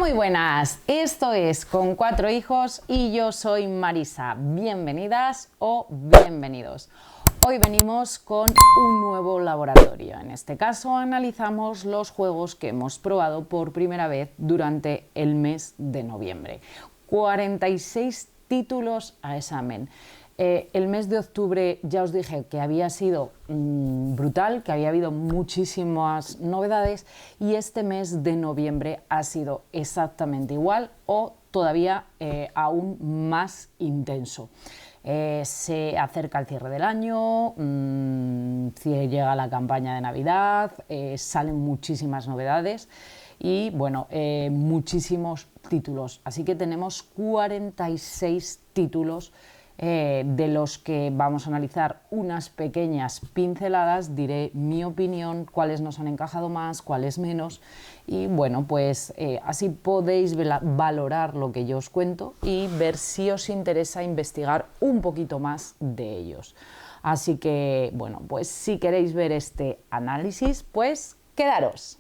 Muy buenas, esto es Con Cuatro Hijos y yo soy Marisa. Bienvenidas o bienvenidos. Hoy venimos con un nuevo laboratorio. En este caso analizamos los juegos que hemos probado por primera vez durante el mes de noviembre. 46 títulos a examen. El mes de octubre ya os dije que había sido brutal, que había habido muchísimas novedades, y este mes de noviembre ha sido exactamente igual o todavía aún más intenso. Se acerca el cierre del año, llega la campaña de Navidad, salen muchísimas novedades y bueno, muchísimos títulos. Así que tenemos 46 títulos de los que vamos a analizar unas pequeñas pinceladas. Diré mi opinión, cuáles nos han encajado más, cuáles menos, y bueno, pues así podéis valorar lo que yo os cuento y ver si os interesa investigar un poquito más de ellos. Así que bueno, pues si queréis ver este análisis, pues quedaros.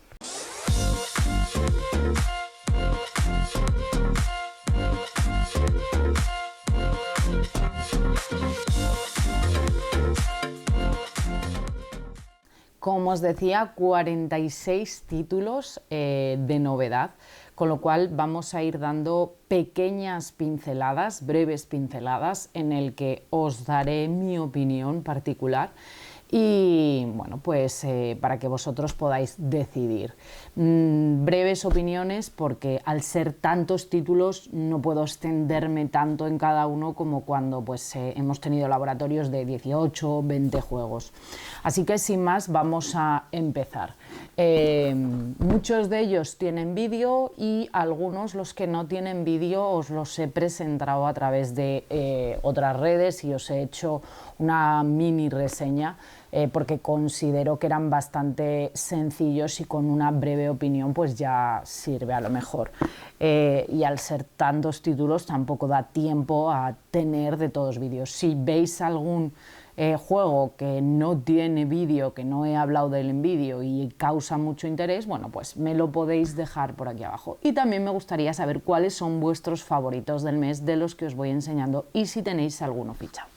Como os decía, 46 títulos de novedad, con lo cual vamos a ir dando pequeñas pinceladas, breves pinceladas, en el que os daré mi opinión particular y bueno, pues para que vosotros podáis decidir. Breves opiniones porque al ser tantos títulos no puedo extenderme tanto en cada uno como cuando pues hemos tenido laboratorios de 18 o 20 juegos. Así que sin más vamos a empezar. Muchos de ellos tienen vídeo y algunos, los que no tienen vídeo, os los he presentado a través de otras redes y os he hecho una mini reseña porque considero que eran bastante sencillos y con una breve opinión pues ya sirve a lo mejor. Y al ser tantos títulos tampoco da tiempo a tener de todos vídeos. Si veis algún juego que no tiene vídeo, que no he hablado de él en vídeo y causa mucho interés, bueno, pues me lo podéis dejar por aquí abajo. Y también me gustaría saber cuáles son vuestros favoritos del mes de los que os voy enseñando y si tenéis alguno fichado.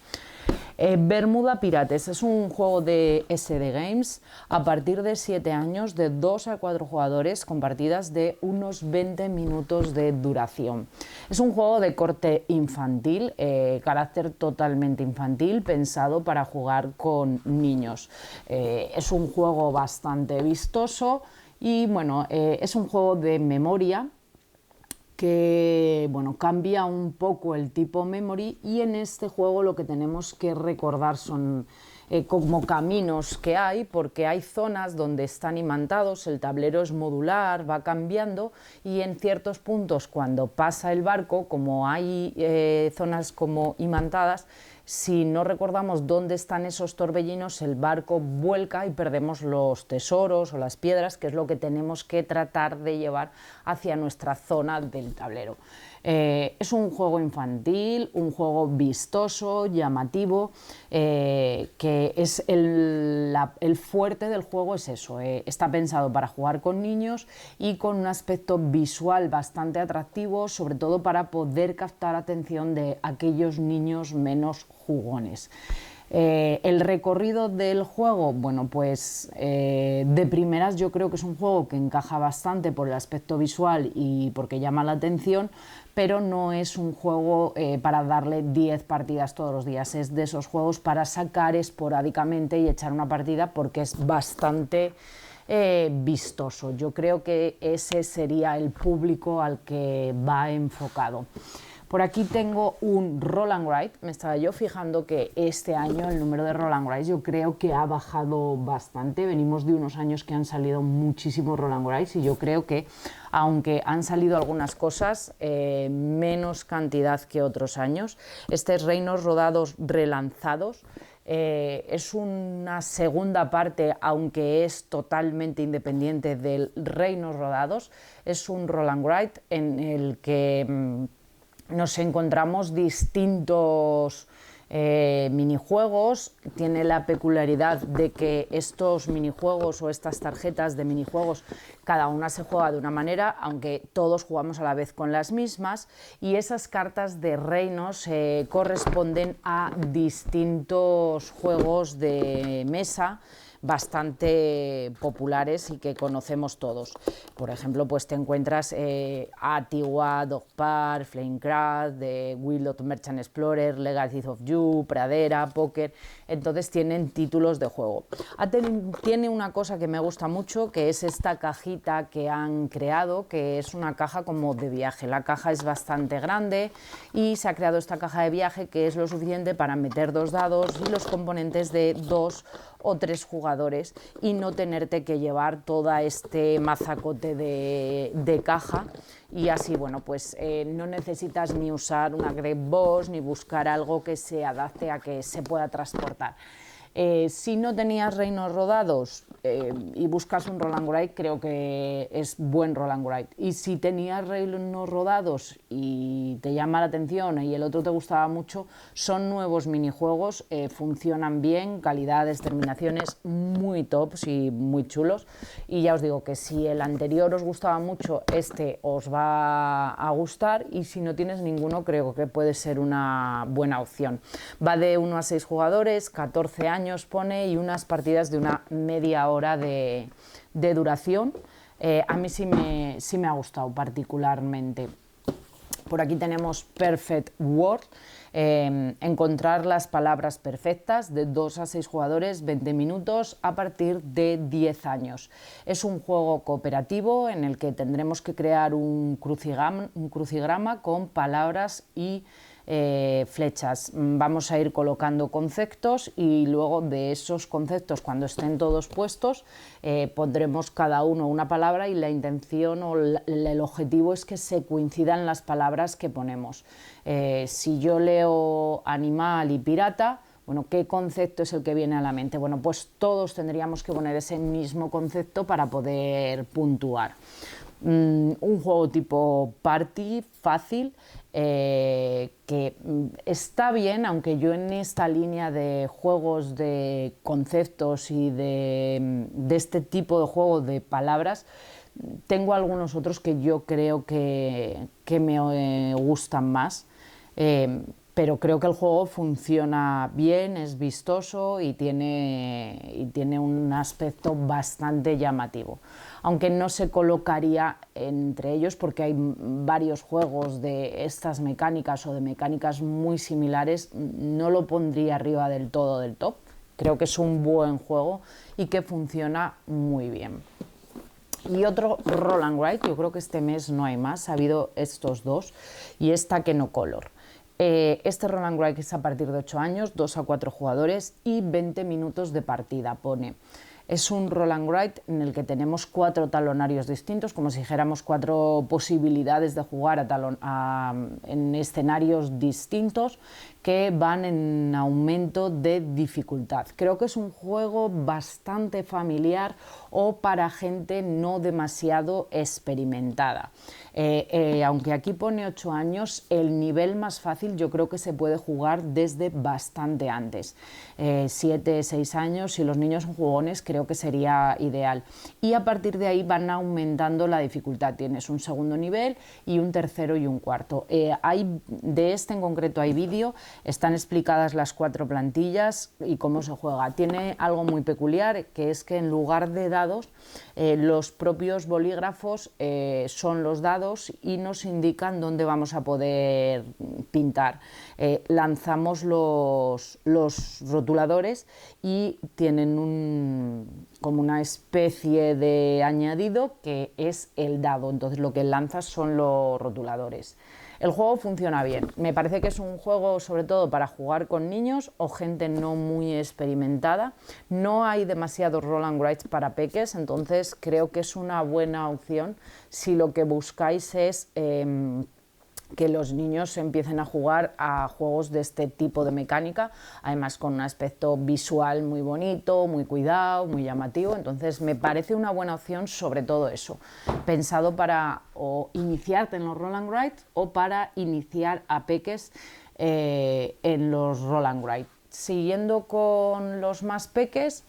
Bermuda Pirates es un juego de SD Games a partir de 7 años, de 2 a 4 jugadores, con partidas de unos 20 minutos de duración. Es un juego de corte infantil, carácter totalmente infantil, pensado para jugar con niños. Es un juego bastante vistoso y bueno, es un juego de memoria que bueno, cambia un poco el tipo memory, y en este juego lo que tenemos que recordar son como caminos que hay, porque hay zonas donde están imantados, el tablero es modular, va cambiando, y en ciertos puntos cuando pasa el barco, como hay zonas como imantadas, si no recordamos dónde están esos torbellinos, el barco vuelca y perdemos los tesoros o las piedras, que es lo que tenemos que tratar de llevar hacia nuestra zona del tablero. Es un juego infantil, un juego vistoso, llamativo, que es el fuerte del juego es eso, está pensado para jugar con niños y con un aspecto visual bastante atractivo, sobre todo para poder captar atención de aquellos niños menos jugones. El recorrido del juego, bueno, pues de primeras yo creo que es un juego que encaja bastante por el aspecto visual y porque llama la atención, pero no es un juego para darle 10 partidas todos los días. Es de esos juegos para sacar esporádicamente y echar una partida porque es bastante vistoso. Yo creo que ese sería el público al que va enfocado. Por aquí tengo un Roll and Write. Me estaba yo fijando que este año el número de Roll and Writes yo creo que ha bajado bastante. Venimos de unos años que han salido muchísimos Roll and Writes y yo creo que, aunque han salido algunas cosas, menos cantidad que otros años. Este es Reinos Rodados Relanzados. Es una segunda parte, aunque es totalmente independiente del Reinos Rodados. Es un Roll and Write en el que nos encontramos distintos minijuegos. Tiene la peculiaridad de que estos minijuegos o estas tarjetas de minijuegos, cada una se juega de una manera, aunque todos jugamos a la vez con las mismas, y esas cartas de reinos corresponden a distintos juegos de mesa bastante populares y que conocemos todos. Por ejemplo, pues te encuentras Atiwa, Dogpar, Flamecraft, The Will of Merchant Explorer, Legacy of You, Pradera, Póker. Entonces tienen títulos de juego. Tiene una cosa que me gusta mucho, que es esta cajita que han creado, que es una caja como de viaje. La caja es bastante grande y se ha creado esta caja de viaje que es lo suficiente para meter 2 dados y los componentes de 2 o 3 jugadores y no tenerte que llevar todo este mazacote de caja, y así, bueno, pues no necesitas ni usar una Great Boss ni buscar algo que se adapte a que se pueda transportar. Si no tenías reinos rodados y buscas un Roll and Write, creo que es buen Roll and Write. Y si tenías reinos rodados y te llama la atención y el otro te gustaba mucho, son nuevos minijuegos, funcionan bien, calidades, terminaciones muy tops y muy chulos. Y ya os digo que si el anterior os gustaba mucho, este os va a gustar, y si no tienes ninguno, creo que puede ser una buena opción. Va de 1 a 6 jugadores, 14 años pone, y unas partidas de una media hora de duración. A mí sí me ha gustado particularmente. Por aquí tenemos Perfect Word, encontrar las palabras perfectas, de 2 a 6 jugadores, 20 minutos, a partir de 10 años. Es un juego cooperativo en el que tendremos que crear un crucigrama con palabras y flechas. Vamos a ir colocando conceptos y luego de esos conceptos, cuando estén todos puestos, pondremos cada uno una palabra, y la intención o el objetivo es que se coincidan las palabras que ponemos. Si yo leo animal y pirata, bueno, ¿qué concepto es el que viene a la mente? Bueno, pues todos tendríamos que poner ese mismo concepto para poder puntuar. Un juego tipo party, fácil, que está bien, aunque yo en esta línea de juegos de conceptos y de este tipo de juego de palabras, tengo algunos otros que yo creo que me gustan más. Pero creo que el juego funciona bien, es vistoso y tiene un aspecto bastante llamativo. Aunque no se colocaría entre ellos, porque hay varios juegos de estas mecánicas o de mecánicas muy similares, no lo pondría arriba del todo del top. Creo que es un buen juego y que funciona muy bien. Y otro Roll and Write, yo creo que este mes no hay más, ha habido estos dos, y es Technicolor. Este Roll and Write es a partir de 8 años, 2 a 4 jugadores y 20 minutos de partida, pone. Es un Roll and Write en el que tenemos 4 talonarios distintos, como si dijéramos 4 posibilidades de jugar en escenarios distintos, que van en aumento de dificultad. Creo que es un juego bastante familiar o para gente no demasiado experimentada. Aunque aquí pone 8 años, el nivel más fácil yo creo que se puede jugar desde bastante antes. 7, 6 años, si los niños son jugones, creo que sería ideal. Y a partir de ahí van aumentando la dificultad. Tienes un segundo nivel y un tercero y un cuarto. De este en concreto hay vídeo, están explicadas las 4 plantillas y cómo se juega. Tiene algo muy peculiar, que es que en lugar de dados, los propios bolígrafos son los dados y nos indican dónde vamos a poder pintar. Lanzamos los rotuladores y tienen como una especie de añadido que es el dado, entonces lo que lanzas son los rotuladores. El juego funciona bien, me parece que es un juego sobre todo para jugar con niños o gente no muy experimentada. No hay demasiados Roll and Writes para peques, entonces creo que es una buena opción si lo que buscáis es que los niños empiecen a jugar a juegos de este tipo de mecánica, además con un aspecto visual muy bonito, muy cuidado, muy llamativo. Entonces me parece una buena opción, sobre todo eso, pensado para o iniciarte en los Roll and Write o para iniciar a peques en los Roll and Write. Siguiendo con los más peques,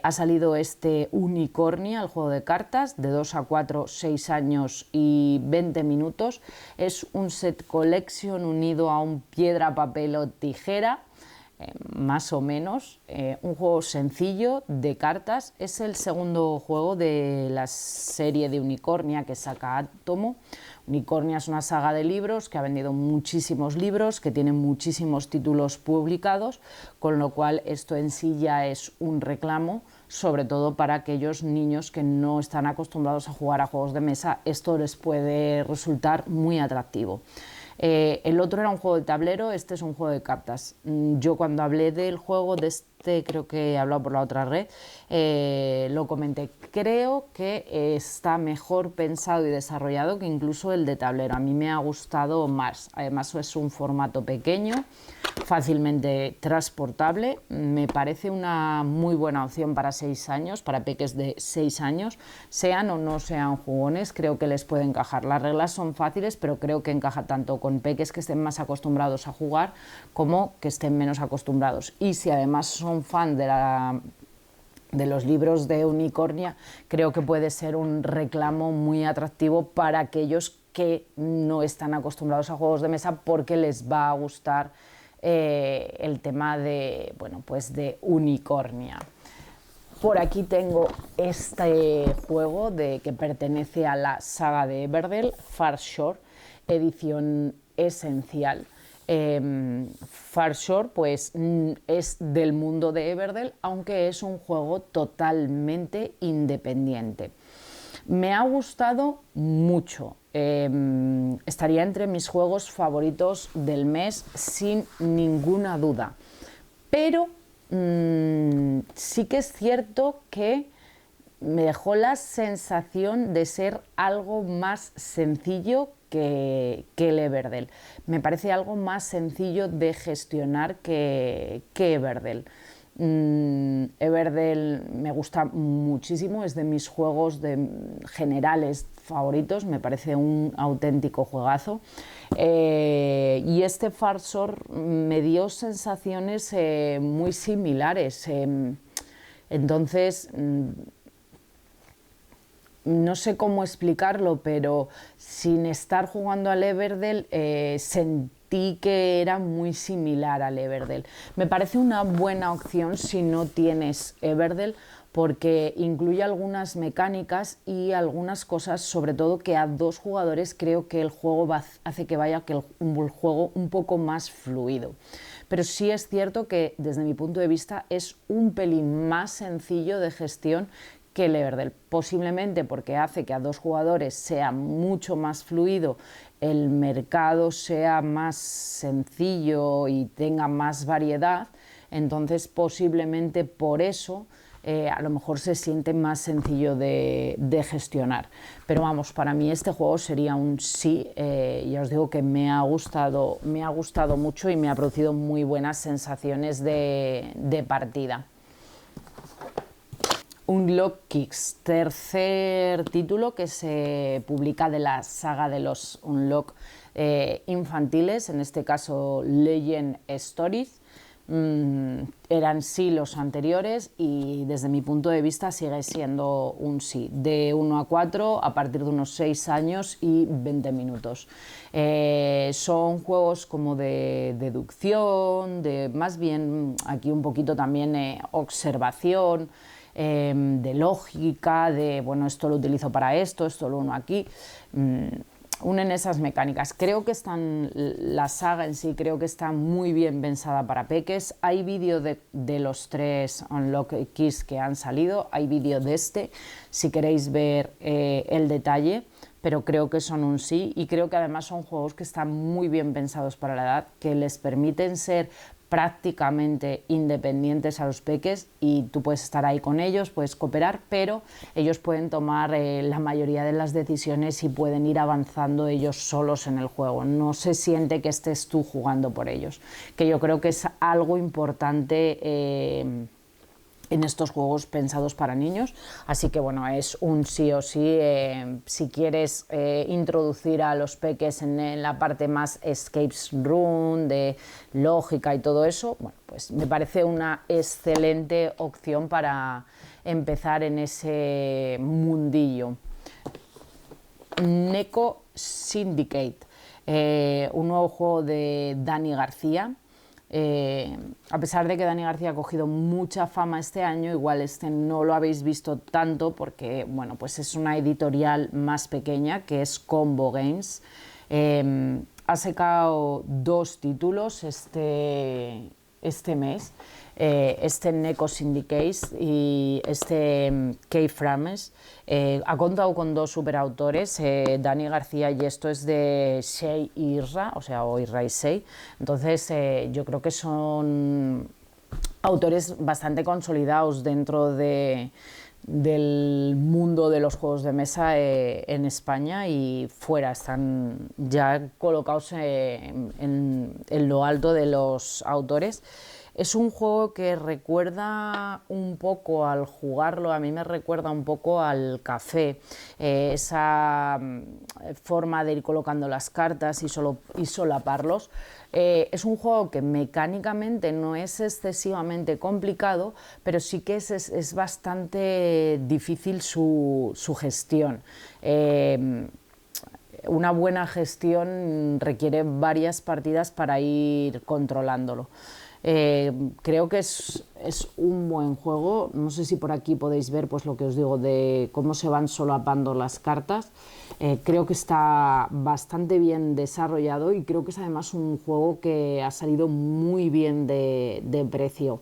ha salido este Unicornia, el juego de cartas, de 2 a 4, 6 años y 20 minutos. Es un set collection unido a un piedra, papel o tijera, más o menos. Un juego sencillo de cartas. Es el segundo juego de la serie de Unicornia que saca Atomo. Unicornia es una saga de libros que ha vendido muchísimos libros, que tiene muchísimos títulos publicados, con lo cual esto en sí ya es un reclamo, sobre todo para aquellos niños que no están acostumbrados a jugar a juegos de mesa. Esto les puede resultar muy atractivo. El otro era un juego de tablero, este es un juego de cartas. Yo cuando hablé del juego, de este creo que he hablado por la otra red, lo comenté. Creo que está mejor pensado y desarrollado que incluso el de tablero. A mí me ha gustado más. Además es un formato pequeño, fácilmente transportable. Me parece una muy buena opción para 6 años, para peques de 6 años, sean o no sean jugones, creo que les puede encajar. Las reglas son fáciles, pero creo que encaja tanto con peques que estén más acostumbrados a jugar como que estén menos acostumbrados. Y si además son fan de los libros de Unicornia, creo que puede ser un reclamo muy atractivo para aquellos que no están acostumbrados a juegos de mesa, porque les va a gustar el tema de, bueno, pues de Unicornia. Por aquí tengo este juego que pertenece a la saga de Everdell, Far Shore, edición esencial. Far Shore pues es del mundo de Everdell, aunque es un juego totalmente independiente. Me ha gustado mucho, estaría entre mis juegos favoritos del mes sin ninguna duda, pero sí que es cierto que me dejó la sensación de ser algo más sencillo que el Everdell. Me parece algo más sencillo de gestionar que Everdell. Everdell me gusta muchísimo, es de mis juegos generales favoritos, me parece un auténtico juegazo. Y este Far Shore me dio sensaciones muy similares. Entonces, no sé cómo explicarlo, pero sin estar jugando al Everdell sentí que era muy similar al Everdell. Me parece una buena opción si no tienes Everdell, porque incluye algunas mecánicas y algunas cosas, sobre todo que a 2 jugadores creo que el juego hace que vaya el juego un poco más fluido. Pero sí es cierto que desde mi punto de vista es un pelín más sencillo de gestión que el Everdell, posiblemente porque hace que a 2 jugadores sea mucho más fluido, el mercado sea más sencillo y tenga más variedad. Entonces posiblemente por eso a lo mejor se siente más sencillo de gestionar. Pero vamos, para mí este juego sería un sí. Ya os digo que me ha gustado mucho y me ha producido muy buenas sensaciones de partida. Unlock Kicks, tercer título que se publica de la saga de los Unlock infantiles, en este caso Legend Stories. Eran sí los anteriores y desde mi punto de vista sigue siendo un sí, de 1 a 4 a partir de unos 6 años y 20 minutos. Son juegos como de deducción, más bien aquí un poquito también observación, de lógica, de bueno, esto lo utilizo para esto lo uno aquí. Unen esas mecánicas. Creo que la saga en sí creo que está muy bien pensada para peques. Hay vídeo de los 3 Unlock Keys que han salido, hay vídeo de este, si queréis ver el detalle, pero creo que son un sí, y creo que además son juegos que están muy bien pensados para la edad, que les permiten ser prácticamente independientes a los peques, y tú puedes estar ahí con ellos, puedes cooperar, pero ellos pueden tomar la mayoría de las decisiones y pueden ir avanzando ellos solos en el juego. No se siente que estés tú jugando por ellos, que yo creo que es algo importante en estos juegos pensados para niños, así que bueno, es un sí o sí. Si quieres introducir a los peques en la parte más escape room, de lógica y todo eso, bueno, pues me parece una excelente opción para empezar en ese mundillo. Neko Syndicate, un nuevo juego de Dani García. A pesar de que Dani García ha cogido mucha fama este año, igual este no lo habéis visto tanto porque bueno, pues es una editorial más pequeña, que es Combo Games. Ha sacado 2 títulos este mes, este Neko Syndicate y este Keyframes. Ha contado con 2 superautores, Dani García, y esto es de Shei Irra, o Irra y Shei. Entonces yo creo que son autores bastante consolidados dentro del mundo de los juegos de mesa en España y fuera, están ya colocados en lo alto de los autores. Es un juego que recuerda un poco, al jugarlo, a mí me recuerda un poco al café, esa forma de ir colocando las cartas y solaparlos. Es un juego que mecánicamente no es excesivamente complicado, pero sí que es bastante difícil su gestión. Una buena gestión requiere varias partidas para ir controlándolo. Creo que es un buen juego. No sé si por aquí podéis ver pues lo que os digo de cómo se van solapando las cartas. Creo que está bastante bien desarrollado y creo que es además un juego que ha salido muy bien de precio.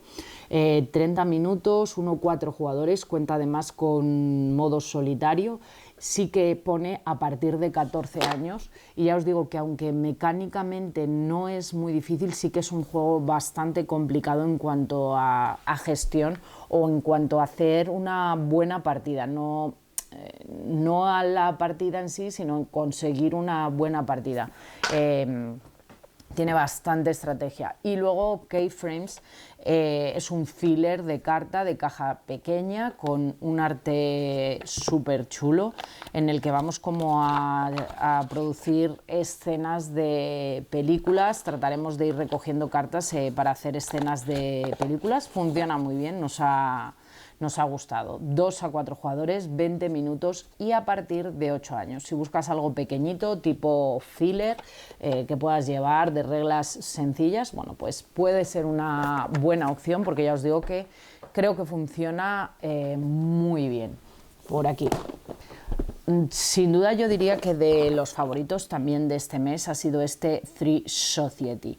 30 minutos, 1-4 jugadores, cuenta además con modo solitario. Sí que pone a partir de 14 años y ya os digo que aunque mecánicamente no es muy difícil, sí que es un juego bastante complicado en cuanto a gestión o en cuanto a hacer una buena partida, no a la partida en sí, sino en conseguir una buena partida. Tiene bastante estrategia. Y luego Keyframes es un filler de carta de caja pequeña con un arte súper chulo en el que vamos como a producir escenas de películas. Trataremos de ir recogiendo cartas para hacer escenas de películas. Funciona muy bien, nos ha gustado. 2-4 jugadores, 20 minutos y a partir de 8 años. Si buscas algo pequeñito, tipo filler, que puedas llevar de reglas sencillas, bueno, pues puede ser una buena opción porque ya os digo que creo que funciona muy bien. Por aquí. Sin duda yo diría que de los favoritos también de este mes ha sido este Three Society.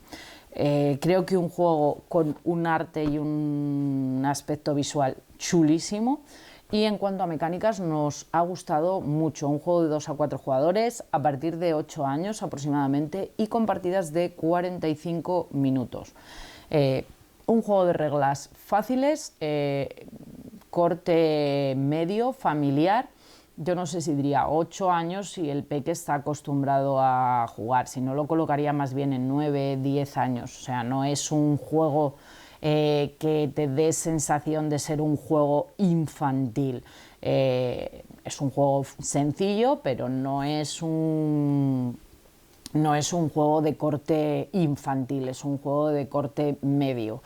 Creo que un juego con un arte y un aspecto visual chulísimo, y en cuanto a mecánicas nos ha gustado mucho. Un juego de 2-4 jugadores a partir de 8 años aproximadamente y con partidas de 45 minutos. Un juego de reglas fáciles, corte medio, familiar. Yo no sé si diría 8 años si el peque está acostumbrado a jugar, si no lo colocaría más bien en 9-10 años. O sea, no es un juego que te dé sensación de ser un juego infantil. Es un juego sencillo, pero no es un juego de corte infantil, es un juego de corte medio.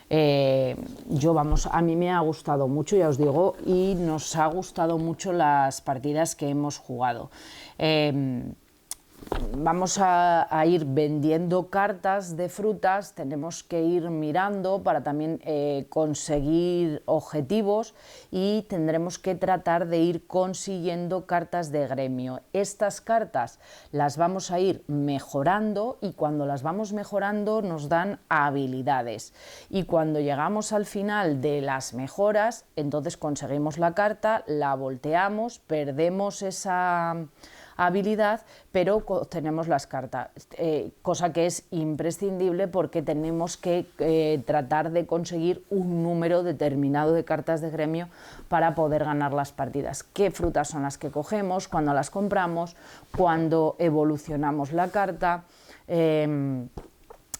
A mí me ha gustado mucho, ya os digo, y nos ha gustado mucho las partidas que hemos jugado. Vamos a ir vendiendo cartas de frutas, tenemos que ir mirando para también conseguir objetivos y tendremos que tratar de ir consiguiendo cartas de gremio. Estas cartas las vamos a ir mejorando y cuando las vamos mejorando nos dan habilidades y cuando llegamos al final de las mejoras, entonces conseguimos la carta, la volteamos, perdemos esa habilidad, pero obtenemos las cartas, cosa que es imprescindible porque tenemos que tratar de conseguir un número determinado de cartas de gremio para poder ganar las partidas. ¿Qué frutas son las que cogemos, cuando las compramos, cuando evolucionamos la carta?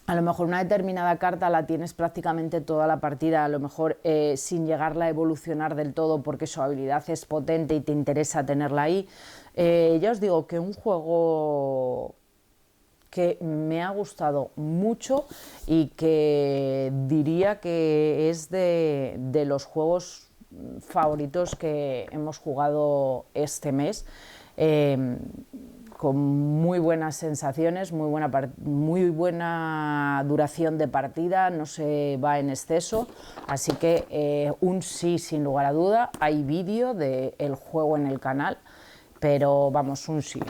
a lo mejor una determinada carta la tienes prácticamente toda la partida, a lo mejor sin llegarla a evolucionar del todo porque su habilidad es potente y te interesa tenerla ahí. Ya os digo que un juego que me ha gustado mucho y que diría que es de los juegos favoritos que hemos jugado este mes. Con muy buenas sensaciones, muy buena duración de partida, no se va en exceso, así que un sí sin lugar a duda. Hay vídeo del juego en el canal, pero vamos, un sí.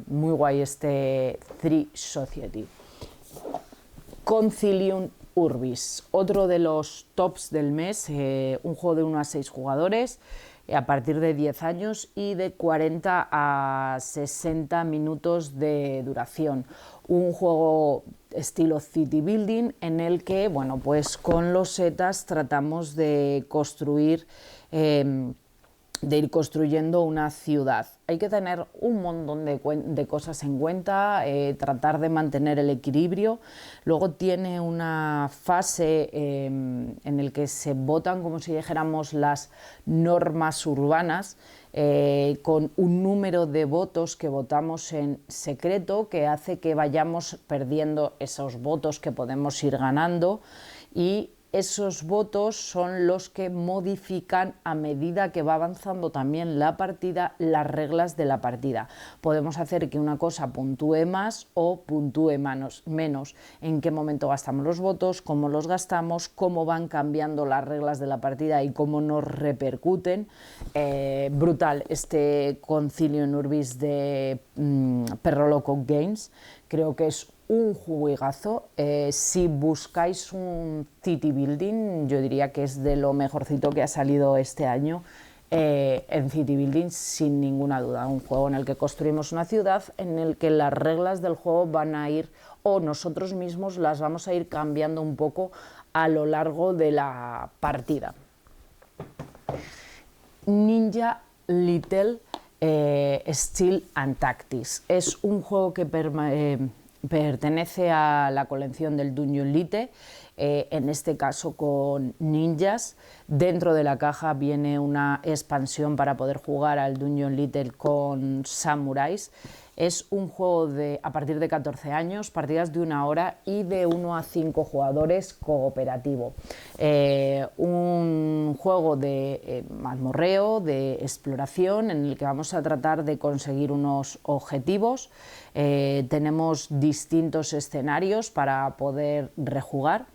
Muy guay este Three Society. Concilium Urbis, otro de los tops del mes, un juego de 1 a 6 jugadores, a partir de 10 años y de 40 a 60 minutos de duración. Un juego estilo city building en el que, bueno, pues con los setas tratamos de construir, de ir construyendo una ciudad. Hay que tener un montón de cosas en cuenta, tratar de mantener el equilibrio. Luego tiene una fase en la que se votan, como si dijéramos, las normas urbanas, con un número de votos que votamos en secreto, que hace que vayamos perdiendo esos votos que podemos ir ganando, y esos votos son los que modifican a medida que va avanzando también la partida las reglas de la partida. Podemos hacer que una cosa puntúe más o puntúe menos, en qué momento gastamos los votos, cómo los gastamos, cómo van cambiando las reglas de la partida y cómo nos repercuten. Brutal este Concilium Urbis de Perro Loco Games, creo que es un juegazo. Si buscáis un city building, yo diría que es de lo mejorcito que ha salido este año en city building, sin ninguna duda. Un juego en el que construimos una ciudad, en el que las reglas del juego van a ir, o nosotros mismos las vamos a ir cambiando un poco a lo largo de la partida. Ninja Little Steel and Tactics es un juego que pertenece a la colección del Dungeon Lite, en este caso con ninjas. Dentro de la caja viene una expansión para poder jugar al Dungeon Lite con samuráis. Es un juego a partir de 14 años, partidas de 1 hora y de 1 a 5 jugadores cooperativo. Un juego de mazmorreo, de exploración, en el que vamos a tratar de conseguir unos objetivos. Tenemos distintos escenarios para poder rejugar.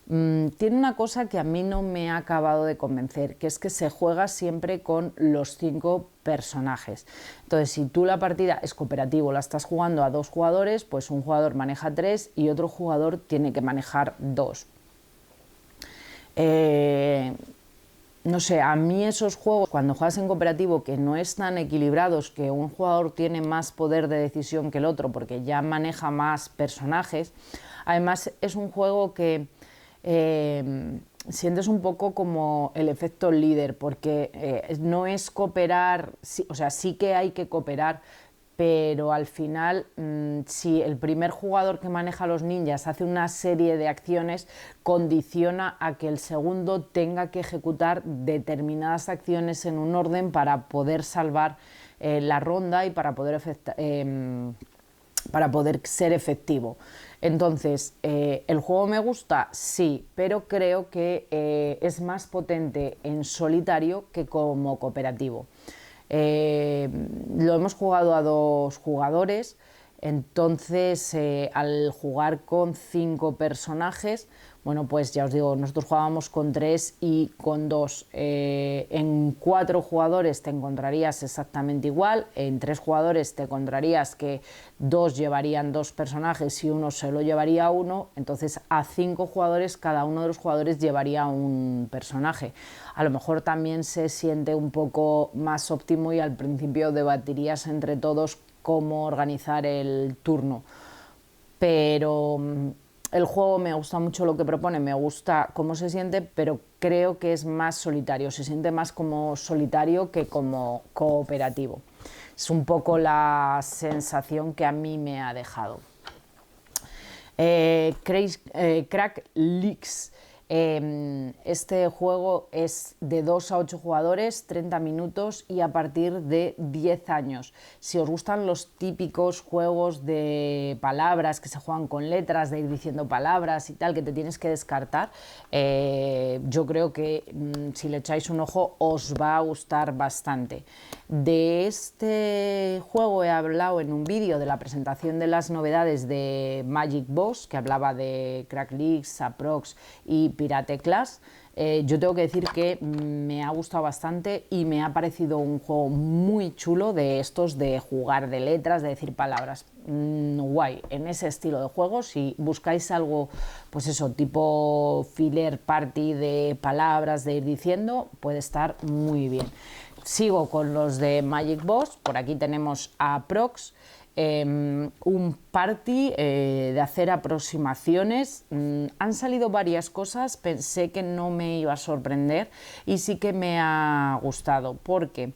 Tiene una cosa que a mí no me ha acabado de convencer, que es que se juega siempre con los 5 personajes. Entonces, si tú la partida es cooperativo, la estás jugando a 2 jugadores, pues un jugador maneja 3 y otro jugador tiene que manejar 2. No sé, a mí esos juegos, cuando juegas en cooperativo, que no están equilibrados, que un jugador tiene más poder de decisión que el otro porque ya maneja más personajes, además es un juego que sientes un poco como el efecto líder, porque no es cooperar, o sea, sí que hay que cooperar, pero al final, si el primer jugador que maneja a los ninjas hace una serie de acciones, condiciona a que el segundo tenga que ejecutar determinadas acciones en un orden para poder salvar la ronda y para poder ser efectivo. Entonces, ¿el juego me gusta? Sí, pero creo que es más potente en solitario que como cooperativo. Lo hemos jugado a 2 jugadores, entonces al jugar con 5 personajes, bueno, pues ya os digo, nosotros jugábamos con 3 y con 2. En 4 jugadores te encontrarías exactamente igual, en 3 jugadores te encontrarías que 2 llevarían 2 personajes y uno se lo llevaría uno, entonces a 5 jugadores cada uno de los jugadores llevaría un personaje. A lo mejor también se siente un poco más óptimo y al principio debatirías entre todos cómo organizar el turno, pero el juego me gusta mucho lo que propone, me gusta cómo se siente, pero creo que es más solitario, se siente más como solitario que como cooperativo. Es un poco la sensación que a mí me ha dejado. Crack Leaks. Este juego es de 2 a 8 jugadores, 30 minutos y a partir de 10 años. Si os gustan los típicos juegos de palabras que se juegan con letras, de ir diciendo palabras y tal, que te tienes que descartar, yo creo que si le echáis un ojo os va a gustar bastante. De este juego he hablado en un vídeo de la presentación de las novedades de Magic Boss, que hablaba de Crack Leaks, Aprox y Pirate Clash. Yo tengo que decir que me ha gustado bastante y me ha parecido un juego muy chulo, de estos de jugar de letras, de decir palabras. Guay, en ese estilo de juego. Si buscáis algo, pues eso, tipo filler party de palabras, de ir diciendo, puede estar muy bien. Sigo con los de Magic Boss. Por aquí tenemos a Prox, un party de hacer aproximaciones. Han salido varias cosas, pensé que no me iba a sorprender y sí que me ha gustado, porque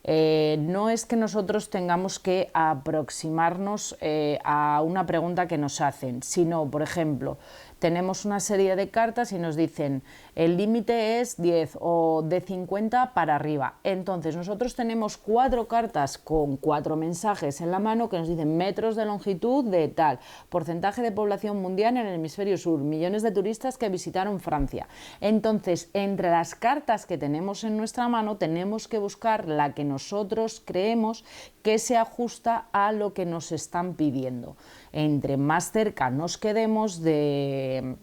no es que nosotros tengamos que aproximarnos a una pregunta que nos hacen, sino, por ejemplo, tenemos una serie de cartas y nos dicen el límite es 10 o de 50 para arriba. Entonces nosotros tenemos 4 cartas con 4 mensajes en la mano que nos dicen metros de longitud de tal, porcentaje de población mundial en el hemisferio sur, millones de turistas que visitaron Francia. Entonces, entre las cartas que tenemos en nuestra mano tenemos que buscar la que nosotros creemos que se ajusta a lo que nos están pidiendo. Entre más cerca nos quedemos de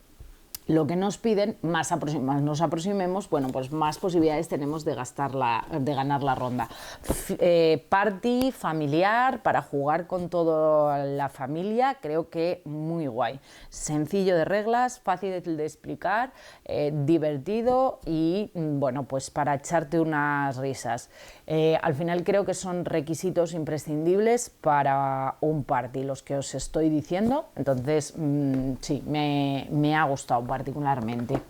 lo que nos piden, más nos aproximemos, bueno, pues más posibilidades tenemos de ganar la ronda. Party familiar para jugar con toda la familia, creo que muy guay. Sencillo de reglas, fácil de explicar, divertido y, bueno, pues para echarte unas risas. Al final creo que son requisitos imprescindibles para un party, los que os estoy diciendo. Entonces, sí, me ha gustado particularmente.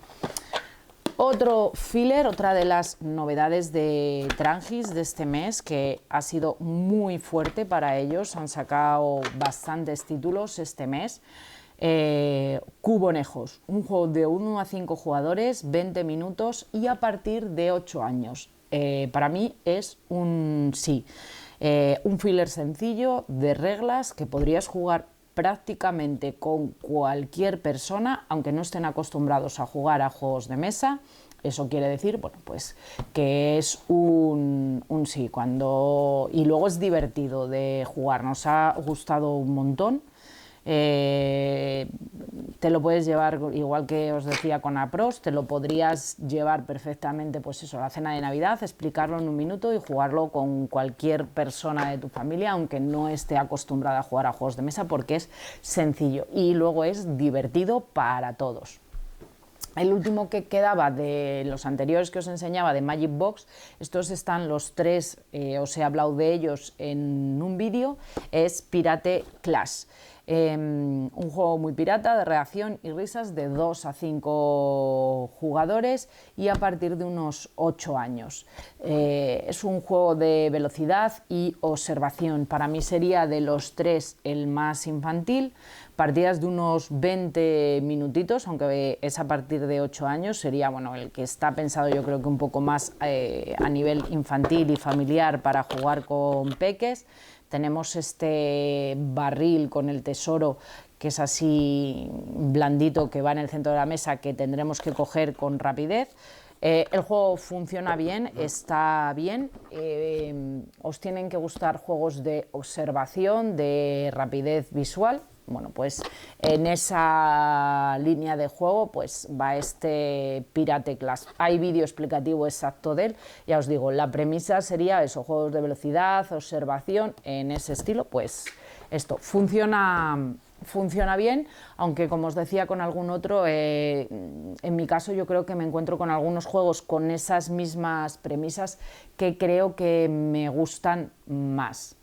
Otro filler, otra de las novedades de Trangis de este mes, que ha sido muy fuerte para ellos, han sacado bastantes títulos este mes. Cubonejos, un juego de 1 a 5 jugadores, 20 minutos y a partir de 8 años. Para mí es un sí. Un filler sencillo de reglas que podrías jugar prácticamente con cualquier persona, aunque no estén acostumbrados a jugar a juegos de mesa. Eso quiere decir, bueno, pues que es un sí. Y luego es divertido de jugar, nos ha gustado un montón. Te lo puedes llevar, igual que os decía con Apros, te lo podrías llevar perfectamente, pues eso, a la cena de Navidad, explicarlo en un minuto y jugarlo con cualquier persona de tu familia, aunque no esté acostumbrada a jugar a juegos de mesa, porque es sencillo y luego es divertido para todos. El último que quedaba de los anteriores que os enseñaba de Magic Box, estos están los 3, os he hablado de ellos en un vídeo, es Pirate Clash. Un juego muy pirata de reacción y risas de 2 a 5 jugadores y a partir de unos 8 años. Es un juego de velocidad y observación. Para mí sería de los 3 el más infantil. Partidas de unos 20 minutitos, aunque es a partir de 8 años, sería, bueno, el que está pensado yo creo que un poco más a nivel infantil y familiar para jugar con peques. Tenemos este barril con el tesoro que es así blandito, que va en el centro de la mesa, que tendremos que coger con rapidez. El juego funciona bien, está bien. Os tienen que gustar juegos de observación, de rapidez visual. Bueno, pues en esa línea de juego pues va este Pirate Clash. Hay vídeo explicativo exacto de él. Ya os digo, la premisa sería eso, juegos de velocidad, observación, en ese estilo. Pues esto funciona bien, aunque como os decía con algún otro, en mi caso yo creo que me encuentro con algunos juegos con esas mismas premisas que creo que me gustan más.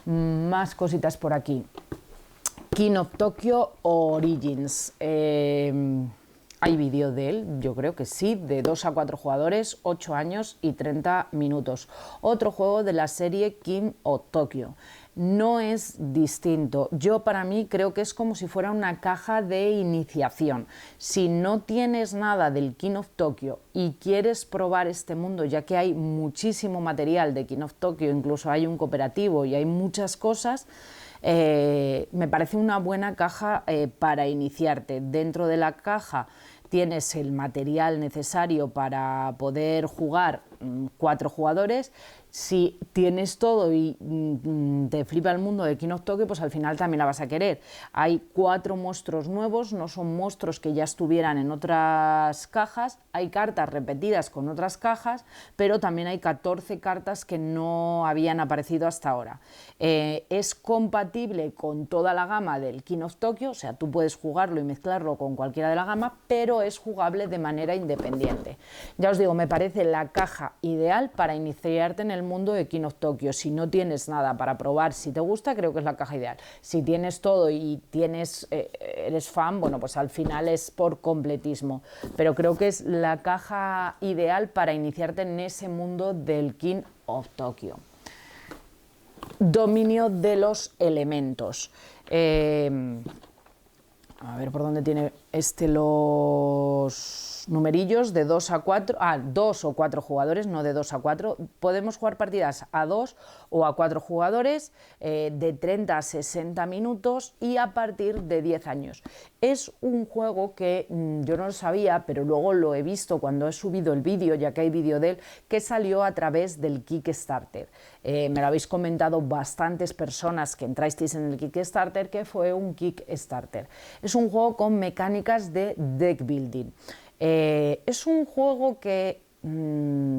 Más cositas por aquí. King of Tokyo Origins. hay vídeo de él, yo creo que sí, de 2 a 4 jugadores, 8 años y 30 minutos. Otro juego de la serie King of Tokyo. No es distinto. Yo, para mí, creo que es como si fuera una caja de iniciación. Si no tienes nada del King of Tokyo y quieres probar este mundo, ya que hay muchísimo material de King of Tokyo, incluso hay un cooperativo y hay muchas cosas, me parece una buena caja para iniciarte. Dentro de la caja tienes el material necesario para poder jugar 4 jugadores. Si tienes todo y te flipa el mundo de King of Tokyo, pues al final también la vas a querer. Hay 4 monstruos nuevos, no son monstruos que ya estuvieran en otras cajas. Hay cartas repetidas con otras cajas, pero también hay 14 cartas que no habían aparecido hasta ahora. Es compatible con toda la gama del King of Tokyo, o sea, tú puedes jugarlo y mezclarlo con cualquiera de la gama, pero es jugable de manera independiente. Ya os digo, me parece la caja ideal para iniciarte en el mundo de King of Tokyo. Si no tienes nada para probar, si te gusta, creo que es la caja ideal. Si tienes todo y eres fan, bueno, pues al final es por completismo, pero creo que es la caja ideal para iniciarte en ese mundo del King of Tokyo. Dominio de los elementos. A ver por dónde tiene los numerillos de 2 a 4, 2 o 4 jugadores, no de 2 a 4. Podemos jugar partidas a 2 o a 4 jugadores de 30 a 60 minutos y a partir de 10 años. Es un juego que yo no lo sabía, pero luego lo he visto cuando he subido el vídeo, ya que hay vídeo de él, que salió a través del Kickstarter. Me lo habéis comentado bastantes personas que entrasteis en el Kickstarter, que fue un Kickstarter. Es un juego con mecánicas de deck building. Es un juego que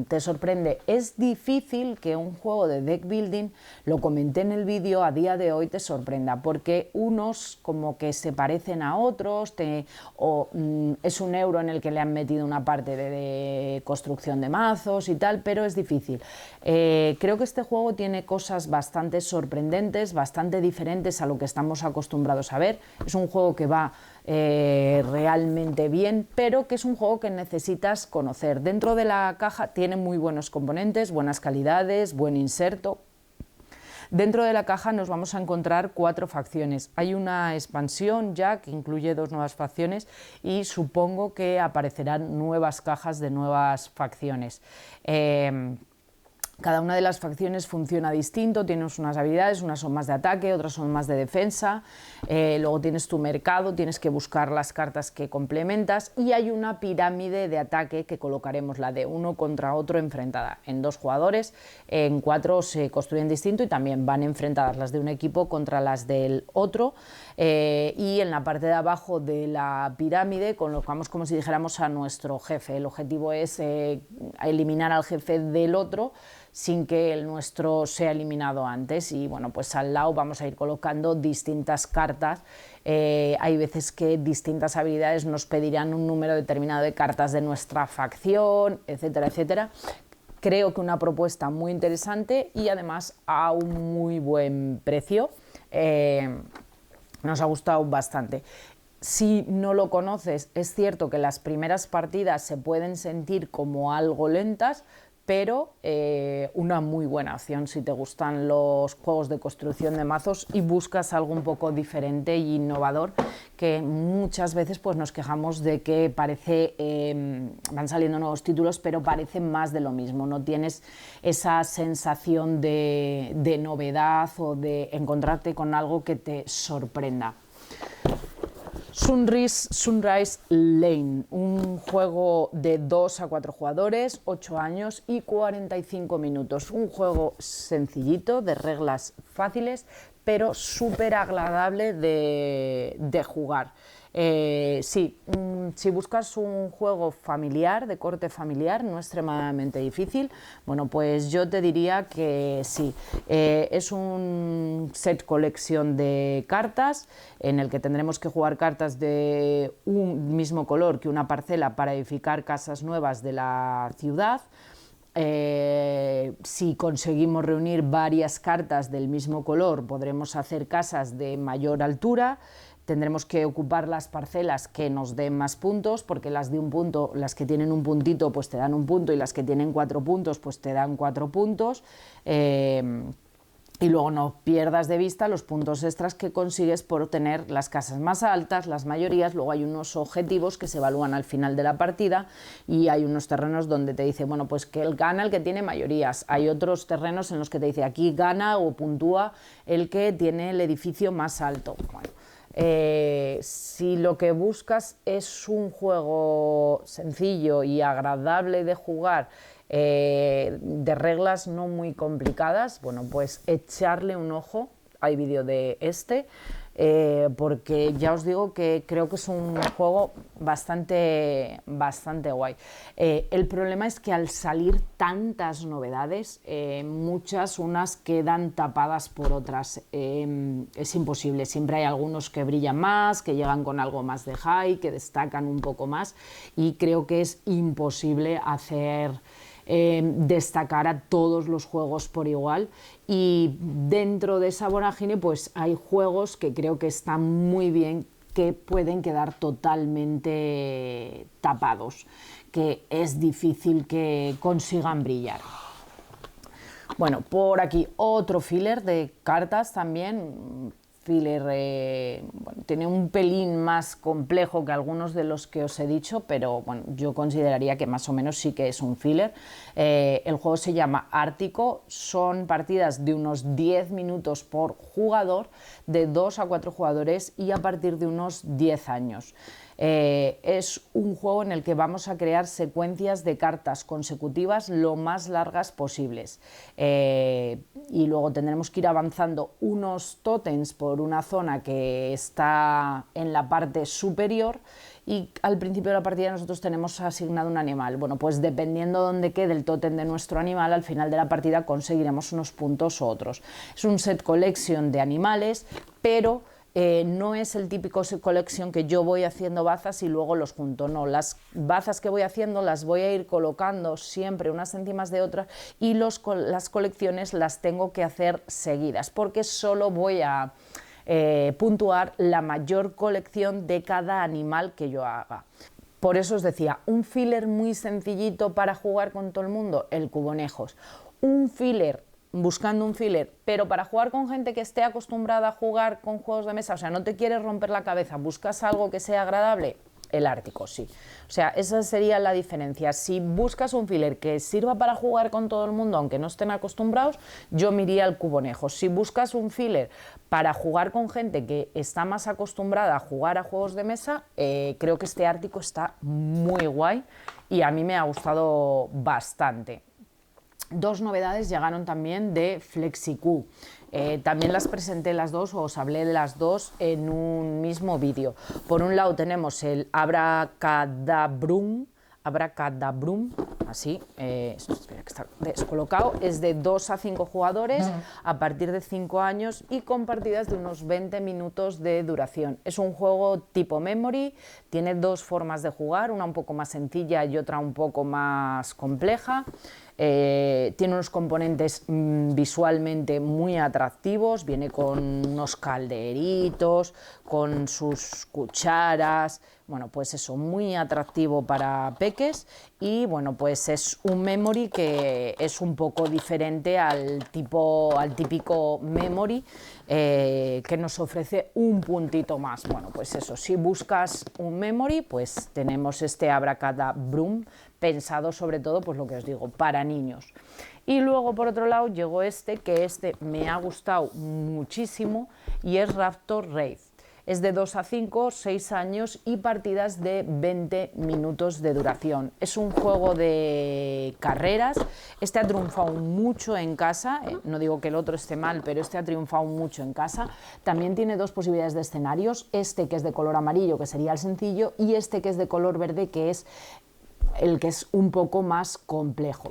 te sorprende. Es difícil que un juego de deck building, lo comenté en el vídeo, a día de hoy te sorprenda, porque unos como que se parecen a otros, es un euro en el que le han metido una parte de construcción de mazos y tal, pero es difícil. Creo que este juego tiene cosas bastante sorprendentes, bastante diferentes a lo que estamos acostumbrados a ver. Es un juego que va realmente bien, pero que es un juego que necesitas conocer. Dentro de la caja tiene muy buenos componentes, buenas calidades, buen inserto. Dentro de la caja nos vamos a encontrar 4 facciones. Hay una expansión ya que incluye 2 nuevas facciones y supongo que aparecerán nuevas cajas de nuevas facciones. Cada una de las facciones funciona distinto, tienes unas habilidades, unas son más de ataque, otras son más de defensa, luego tienes tu mercado, tienes que buscar las cartas que complementas y hay una pirámide de ataque que colocaremos, la de uno contra otro enfrentada en 2 jugadores, en 4 se construyen distinto y también van enfrentadas las de un equipo contra las del otro, y en la parte de abajo de la pirámide colocamos como si dijéramos a nuestro jefe. El objetivo es eliminar al jefe del otro sin que el nuestro sea eliminado antes, y bueno, pues al lado vamos a ir colocando distintas cartas. Hay veces que distintas habilidades nos pedirán un número determinado de cartas de nuestra facción, etcétera, etcétera. Creo que una propuesta muy interesante y además a un muy buen precio. Nos ha gustado bastante. Si no lo conoces, es cierto que las primeras partidas se pueden sentir como algo lentas, pero una muy buena opción si te gustan los juegos de construcción de mazos y buscas algo un poco diferente e innovador, que muchas veces pues nos quejamos de que van saliendo nuevos títulos, pero parece más de lo mismo, no tienes esa sensación de novedad o de encontrarte con algo que te sorprenda. Sunrise Lane, un juego de 2 a 4 jugadores, 8 años y 45 minutos. Un juego sencillito, de reglas fáciles, pero súper agradable de jugar. Si buscas un juego familiar, de corte familiar, no extremadamente difícil, bueno, pues yo te diría que sí. Es un set colección de cartas en el que tendremos que jugar cartas de un mismo color que una parcela para edificar casas nuevas de la ciudad. Si conseguimos reunir varias cartas del mismo color, podremos hacer casas de mayor altura. Tendremos que ocupar las parcelas que nos den más puntos, porque las de un punto, las que tienen un puntito, pues te dan un punto, y las que tienen 4 puntos, pues te dan 4 puntos. Y luego no pierdas de vista los puntos extras que consigues por tener las casas más altas, las mayorías. Luego hay unos objetivos que se evalúan al final de la partida y hay unos terrenos donde te dice, bueno, pues que gana el que tiene mayorías. Hay otros terrenos en los que te dice, aquí gana o puntúa el que tiene el edificio más alto. Bueno, si lo que buscas es un juego sencillo y agradable de jugar, de reglas no muy complicadas, bueno, pues echarle un ojo. Hay vídeo de porque ya os digo que creo que es un juego bastante guay. El problema es que al salir tantas novedades, unas quedan tapadas por otras. Es imposible, siempre hay algunos que brillan más, que llegan con algo más de high, que destacan un poco más, y creo que es imposible hacer destacar a todos los juegos por igual, y dentro de esa vorágine pues hay juegos que creo que están muy bien, que pueden quedar totalmente tapados, que es difícil que consigan brillar. Bueno, por aquí otro filler de cartas también. Filler, bueno, tiene un pelín más complejo que algunos de los que os he dicho, pero bueno, yo consideraría que más o menos sí que es un filler. El juego se llama Ártico, son partidas de unos 10 minutos por jugador, de 2 a 4 jugadores y a partir de unos 10 años. Es un juego en el que vamos a crear secuencias de cartas consecutivas lo más largas posibles, y luego tendremos que ir avanzando unos tótems por una zona que está en la parte superior, y al principio de la partida nosotros tenemos asignado un animal. Bueno, pues dependiendo de dónde quede el tótem de nuestro animal, al final de la partida conseguiremos unos puntos u otros. Es un set collection de animales, pero no es el típico set collection que yo voy haciendo bazas y luego los junto. No, las bazas que voy haciendo las voy a ir colocando siempre unas encima de otras, y las colecciones las tengo que hacer seguidas, porque solo voy a puntuar la mayor colección de cada animal que yo haga. Por eso os decía, un filler muy sencillito para jugar con todo el mundo, el Cubonejos. Un filler, buscando un filler, pero para jugar con gente que esté acostumbrada a jugar con juegos de mesa, o sea, no te quieres romper la cabeza, buscas algo que sea agradable, el Ártico, sí. O sea, esa sería la diferencia. Si buscas un filler que sirva para jugar con todo el mundo, aunque no estén acostumbrados, yo me iría al Cubonejos. Si buscas un filler para jugar con gente que está más acostumbrada a jugar a juegos de mesa, creo que este Ártico está muy guay y a mí me ha gustado bastante. Dos novedades llegaron también de FlexiQ. También las presenté las dos, o os hablé de las dos en un mismo vídeo. Por un lado tenemos el Abracadabrum, así, espera que está descolocado, es de 2 a 5 jugadores a partir de 5 años y con partidas de unos 20 minutos de duración. Es un juego tipo memory, tiene dos formas de jugar, una un poco más sencilla y otra un poco más compleja. Tiene unos componentes visualmente muy atractivos, viene con unos calderitos, con sus cucharas, bueno, pues eso, muy atractivo para peques, y bueno, pues es un memory que es un poco diferente al típico memory, que nos ofrece un puntito más. Bueno, pues eso, si buscas un memory, pues tenemos este Abracadabrum, pensado sobre todo, pues lo que os digo, para niños. Y luego por otro lado llegó que este me ha gustado muchísimo, y es Raptor Raid. Es de 2 a 5, 6 años y partidas de 20 minutos de duración. Es un juego de carreras. Este ha triunfado mucho en casa, no digo que el otro esté mal, pero este ha triunfado mucho en casa. También tiene dos posibilidades de escenarios, este que es de color amarillo, que sería el sencillo, y este que es de color verde, que es el que es un poco más complejo.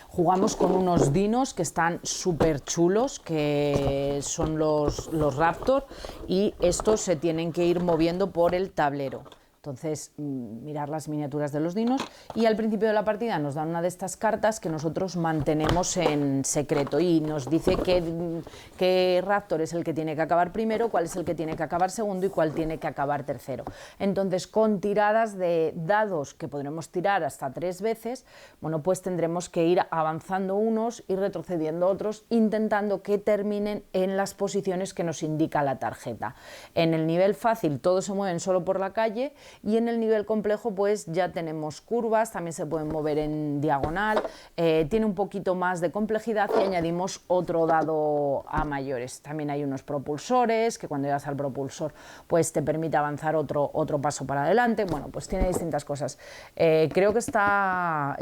Jugamos con unos dinos que están súper chulos, que son los Raptor, y estos se tienen que ir moviendo por el tablero. Entonces, mirar las miniaturas de los dinos, y al principio de la partida nos dan una de estas cartas que nosotros mantenemos en secreto y nos dice qué raptor es el que tiene que acabar primero, cuál es el que tiene que acabar segundo y cuál tiene que acabar tercero. Entonces, con tiradas de dados que podremos tirar hasta 3 veces, bueno, pues tendremos que ir avanzando unos y retrocediendo otros, intentando que terminen en las posiciones que nos indica la tarjeta. En el nivel fácil todos se mueven solo por la calle, y en el nivel complejo pues ya tenemos curvas, también se pueden mover en diagonal, tiene un poquito más de complejidad y añadimos otro dado a mayores. También hay unos propulsores que cuando llegas al propulsor pues te permite avanzar otro paso para adelante. Bueno, pues tiene distintas cosas. Creo que está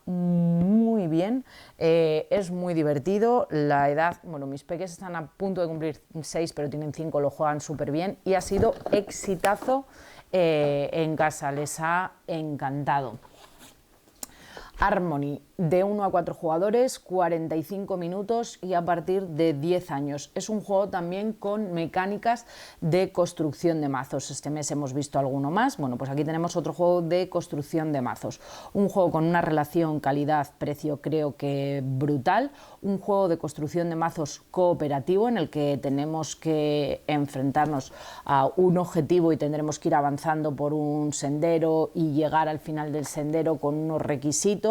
muy bien, es muy divertido. La edad, bueno, mis peques están a punto de cumplir 6, pero tienen 5, lo juegan súper bien y ha sido exitazo en casa, les ha encantado. Harmony, de 1 a 4 jugadores, 45 minutos y a partir de 10 años. Es un juego también con mecánicas de construcción de mazos. Este mes hemos visto alguno más. Bueno, pues aquí tenemos otro juego de construcción de mazos. Un juego con una relación calidad-precio creo que brutal. Un juego de construcción de mazos cooperativo en el que tenemos que enfrentarnos a un objetivo y tendremos que ir avanzando por un sendero y llegar al final del sendero con unos requisitos.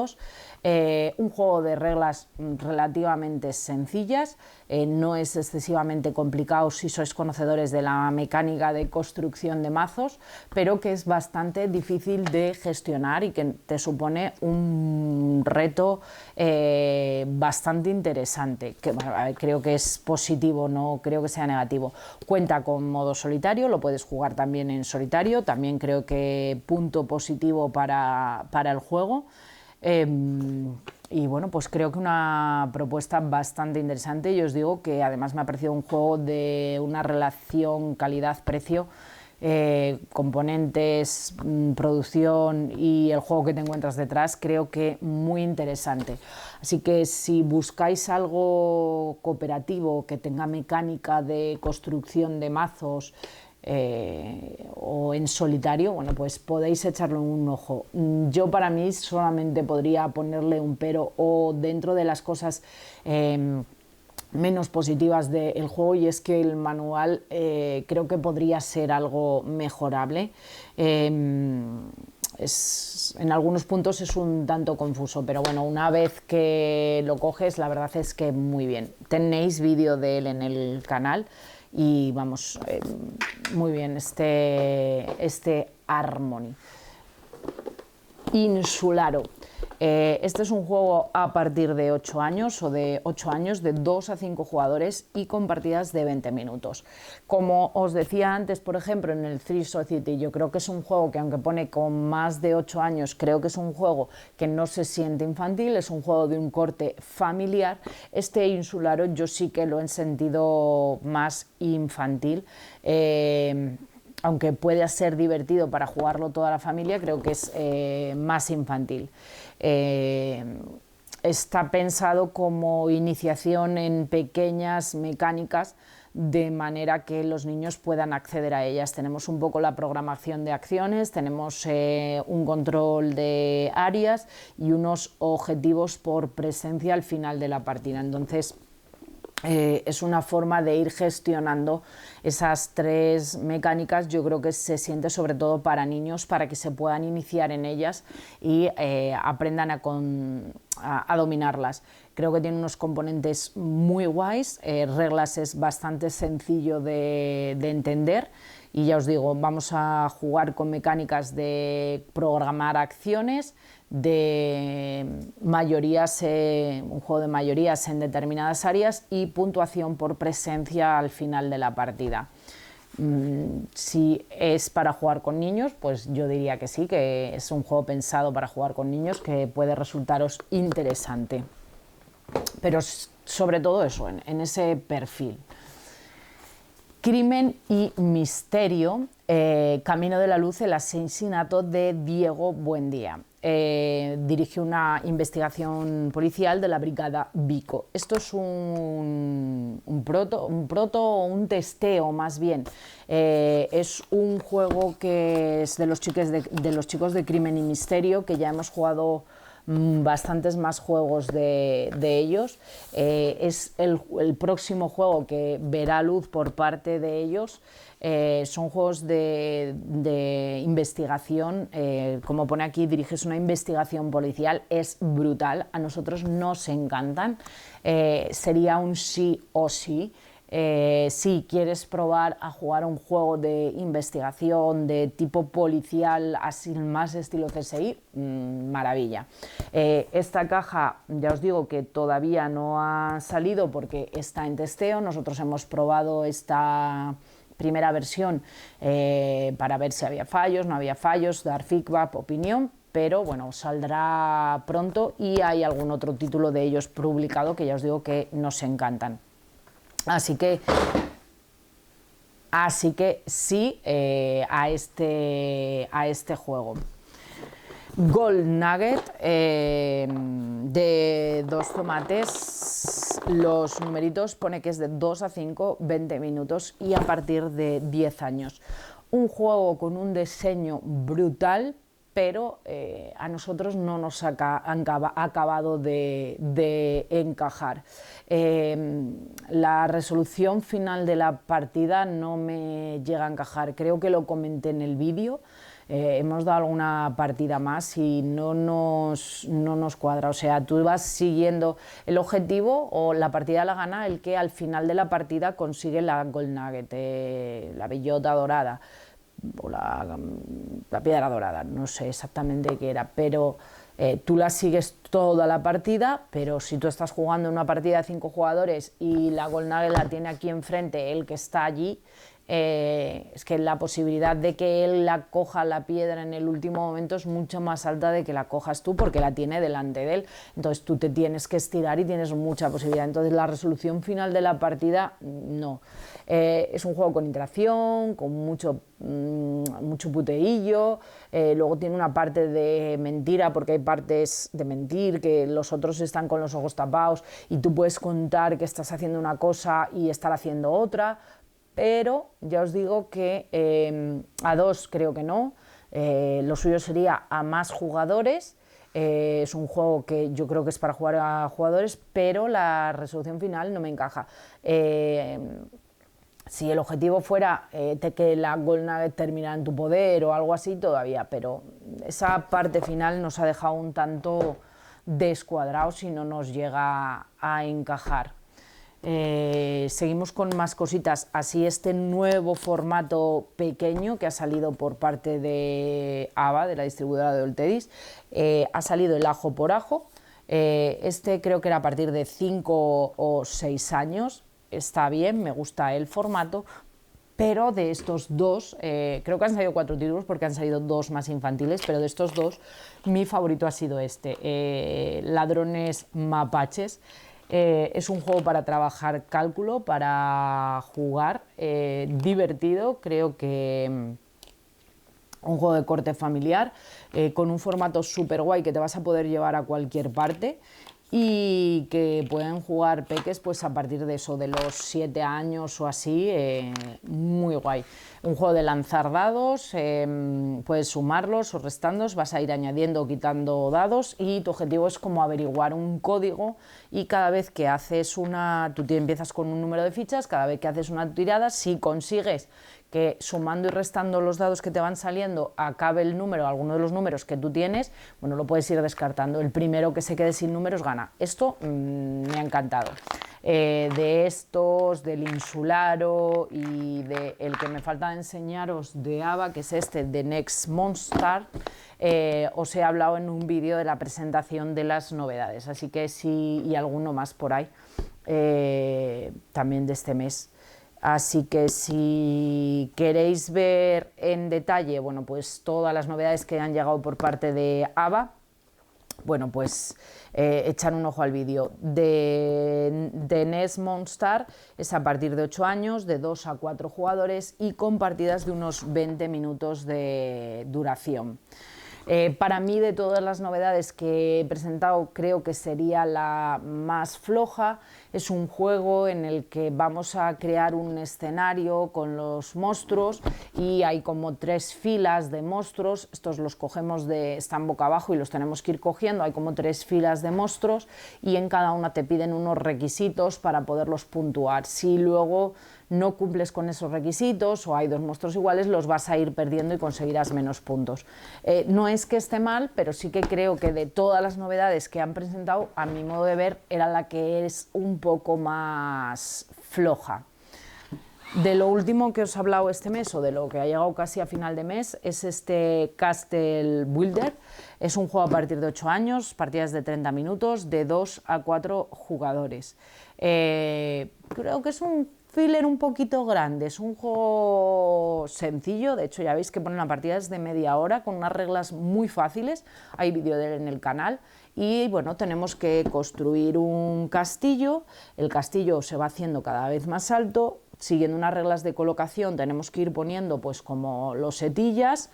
Un juego de reglas relativamente sencillas, no es excesivamente complicado si sois conocedores de la mecánica de construcción de mazos, pero que es bastante difícil de gestionar y que te supone un reto bastante interesante, que bueno, creo que es positivo, no creo que sea negativo. Cuenta con modo solitario, lo puedes jugar también en solitario, también creo que punto positivo para el juego. Y bueno, pues creo que una propuesta bastante interesante, y os digo que además me ha parecido un juego de una relación calidad-precio, componentes, producción y el juego que te encuentras detrás, creo que muy interesante. Así que si buscáis algo cooperativo que tenga mecánica de construcción de mazos, o en solitario, bueno, pues podéis echarle un ojo. Yo para mí solamente podría ponerle un pero, o dentro de las cosas menos positivas del juego, y es que el manual creo que podría ser algo mejorable. En algunos puntos es un tanto confuso, pero bueno, una vez que lo coges, la verdad es que muy bien. Tenéis vídeo de él en el canal y vamos, muy bien este Harmony. Insularo. Este es un juego a partir de 8 años o de 8 años, de 2 a 5 jugadores y con partidas de 20 minutos. Como os decía antes, por ejemplo, en el Three Society, yo creo que es un juego que, aunque pone con más de 8 años, creo que es un juego que no se siente infantil, es un juego de un corte familiar. Este Insularo yo sí que lo he sentido más infantil. Aunque pueda ser divertido para jugarlo toda la familia, creo que es más infantil. Está pensado como iniciación en pequeñas mecánicas, de manera que los niños puedan acceder a ellas. Tenemos un poco la programación de acciones, tenemos un control de áreas y unos objetivos por presencia al final de la partida. Entonces, es una forma de ir gestionando esas 3 mecánicas. Yo creo que se siente sobre todo para niños, para que se puedan iniciar en ellas y aprendan a dominarlas. Creo que tiene unos componentes muy guays, reglas es bastante sencillo de entender. Y ya os digo, vamos a jugar con mecánicas de programar acciones, de mayorías, un juego de mayorías en determinadas áreas y puntuación por presencia al final de la partida. Si es para jugar con niños, pues yo diría que sí, que es un juego pensado para jugar con niños, que puede resultaros interesante. Pero sobre todo eso, en ese perfil. Crimen y misterio, Camino de la Luz, el asesinato de Diego Buendía. Dirige una investigación policial de la Brigada Vico. Esto es un testeo más bien. Es un juego que es de los chicos de Crimen y Misterio, que ya hemos jugado bastantes más juegos de ellos. Es el próximo juego que verá luz por parte de ellos. Son juegos de investigación, como pone aquí, diriges una investigación policial, es brutal, a nosotros nos encantan, sería un sí o sí. Si quieres probar a jugar un juego de investigación de tipo policial, así más estilo CSI, maravilla. Esta caja, ya os digo que todavía no ha salido porque está en testeo. Nosotros hemos probado esta primera versión para ver si había fallos, no había fallos, dar feedback, opinión, pero bueno, saldrá pronto y hay algún otro título de ellos publicado que ya os digo que nos encantan. Así que sí a este juego. Gold Nugget de 2 tomates, los numeritos pone que es de 2 a 5, 20 minutos y a partir de 10 años. Un juego con un diseño brutal, pero a nosotros no nos ha acabado de encajar. La resolución final de la partida no me llega a encajar, creo que lo comenté en el vídeo. Hemos dado alguna partida más y no nos cuadra, o sea, tú vas siguiendo el objetivo o la partida la gana el que al final de la partida consigue la Gold Nugget, la bellota dorada o la piedra dorada, no sé exactamente qué era, pero tú la sigues toda la partida, pero si tú estás jugando una partida de 5 jugadores y la Gold Nugget la tiene aquí enfrente el que está allí, es que la posibilidad de que él la coja la piedra en el último momento es mucho más alta de que la cojas tú porque la tiene delante de él, entonces tú te tienes que estirar y tienes mucha posibilidad. Entonces la resolución final de la partida no. Es un juego con interacción, con mucho puteillo, luego tiene una parte de mentira porque hay partes de mentir, que los otros están con los ojos tapados y tú puedes contar que estás haciendo una cosa y estar haciendo otra. Pero ya os digo que a 2 creo que no, lo suyo sería a más jugadores. Es un juego que yo creo que es para jugar a jugadores, pero la resolución final no me encaja. Si el objetivo fuera que la Gold Nugget terminara en tu poder o algo así, todavía, pero esa parte final nos ha dejado un tanto descuadrados y no nos llega a encajar. Seguimos con más cositas, así este nuevo formato pequeño que ha salido por parte de ABA, de la distribuidora de Oltedis, ha salido el Ajo por Ajo. Este creo que era a partir de 5 o 6 años, está bien, me gusta el formato, pero de estos dos, creo que han salido 4 títulos porque han salido 2 más infantiles, pero de estos 2 mi favorito ha sido este, Ladrones Mapaches. Es un juego para trabajar cálculo, para jugar, divertido, creo que un juego de corte familiar, con un formato súper guay que te vas a poder llevar a cualquier parte y que pueden jugar peques pues a partir de eso, de los 7 años o así, muy guay. Un juego de lanzar dados, puedes sumarlos o restarlos, vas a ir añadiendo o quitando dados y tu objetivo es como averiguar un código y cada vez que haces tú empiezas con un número de fichas, cada vez que haces una tirada, si consigues que sumando y restando los dados que te van saliendo acabe el número, alguno de los números que tú tienes, bueno, lo puedes ir descartando. El primero que se quede sin números gana. Esto me ha encantado. De estos, del Insularo y el que me falta enseñaros de ABA, que es este, de Next Monster, os he hablado en un vídeo de la presentación de las novedades, así que sí, y alguno más por ahí, también de este mes. Así que si queréis ver en detalle, bueno, pues todas las novedades que han llegado por parte de ABA, bueno, pues echar un ojo al vídeo. De NES Monstar es a partir de 8 años, de 2 a 4 jugadores y con partidas de unos 20 minutos de duración. Para mí, de todas las novedades que he presentado, creo que sería la más floja. Es un juego en el que vamos a crear un escenario con los monstruos y hay como 3 filas de monstruos. Estos los cogemos están boca abajo y los tenemos que ir cogiendo. Hay como 3 filas de monstruos y en cada una te piden unos requisitos para poderlos puntuar. Si luego no cumples con esos requisitos o hay 2 monstruos iguales, los vas a ir perdiendo y conseguirás menos puntos. No es que esté mal, pero sí que creo que de todas las novedades que han presentado, a mi modo de ver, era la que es un poco más floja. De lo último que os he hablado este mes, o de lo que ha llegado casi a final de mes, es este Castle Builder. Es un juego a partir de 8 años, partidas de 30 minutos, de 2 a 4 jugadores. Creo que es un filler un poquito grande, es un juego sencillo, de hecho ya veis que ponen a partidas de media hora con unas reglas muy fáciles, hay vídeo de él en el canal y bueno, tenemos que construir un castillo, el castillo se va haciendo cada vez más alto, siguiendo unas reglas de colocación tenemos que ir poniendo pues como losetillas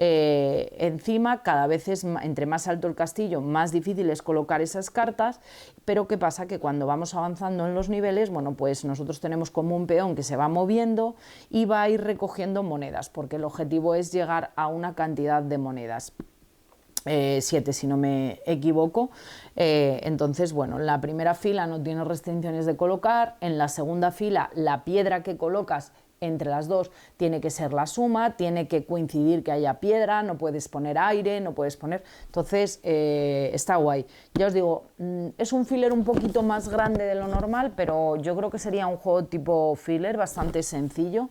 encima, cada vez entre más alto el castillo más difícil es colocar esas cartas, pero ¿qué pasa? Que cuando vamos avanzando en los niveles, bueno, pues nosotros tenemos como un peón que se va moviendo y va a ir recogiendo monedas, porque el objetivo es llegar a una cantidad de monedas. 7 si no me equivoco. Entonces, bueno, en la primera fila no tienes restricciones de colocar, en la segunda fila la piedra que colocas entre las dos tiene que ser la suma, tiene que coincidir que haya piedra, no puedes poner aire, no puedes poner... Entonces, está guay. Ya os digo, es un filler un poquito más grande de lo normal, pero yo creo que sería un juego tipo filler, bastante sencillo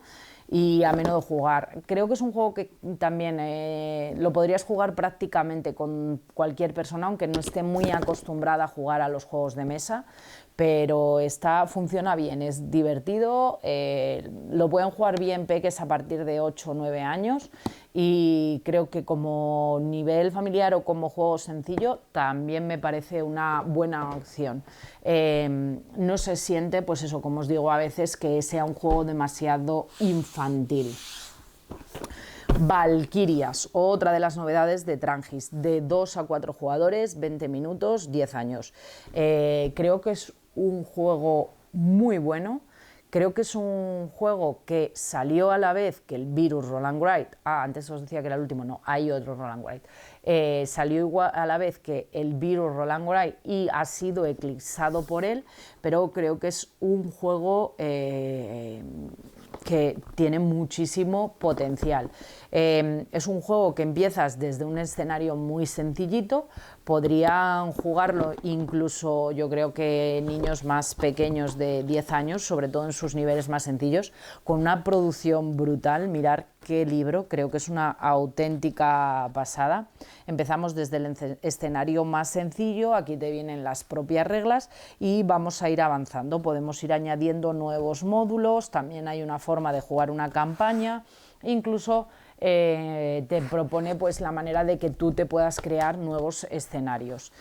y a menudo jugar. Creo que es un juego que también lo podrías jugar prácticamente con cualquier persona, aunque no esté muy acostumbrada a jugar a los juegos de mesa, pero funciona bien, es divertido, lo pueden jugar bien peques a partir de 8 o 9 años y creo que como nivel familiar o como juego sencillo también me parece una buena opción. No se siente, pues eso, como os digo a veces, que sea un juego demasiado infantil. Valkyrias, otra de las novedades de Trangis, de 2 a 4 jugadores, 20 minutos, 10 años. Creo que es un juego muy bueno. Creo que es un juego que salió a la vez que el Virus Roll and Write. Antes os decía que era el último, no, hay otro Roll and Write. Salió igual a la vez que el Virus Roll and Write y ha sido eclipsado por él, pero creo que es un juego que tiene muchísimo potencial. Es un juego que empiezas desde un escenario muy sencillito, podrían jugarlo incluso yo creo que niños más pequeños de 10 años, sobre todo en sus niveles más sencillos, con una producción brutal. Mirar qué libro, creo que es una auténtica pasada. Empezamos desde el escenario más sencillo, aquí te vienen las propias reglas y vamos a ir avanzando, podemos ir añadiendo nuevos módulos, también hay una forma de jugar una campaña, incluso te propone pues la manera de que tú te puedas crear nuevos escenarios.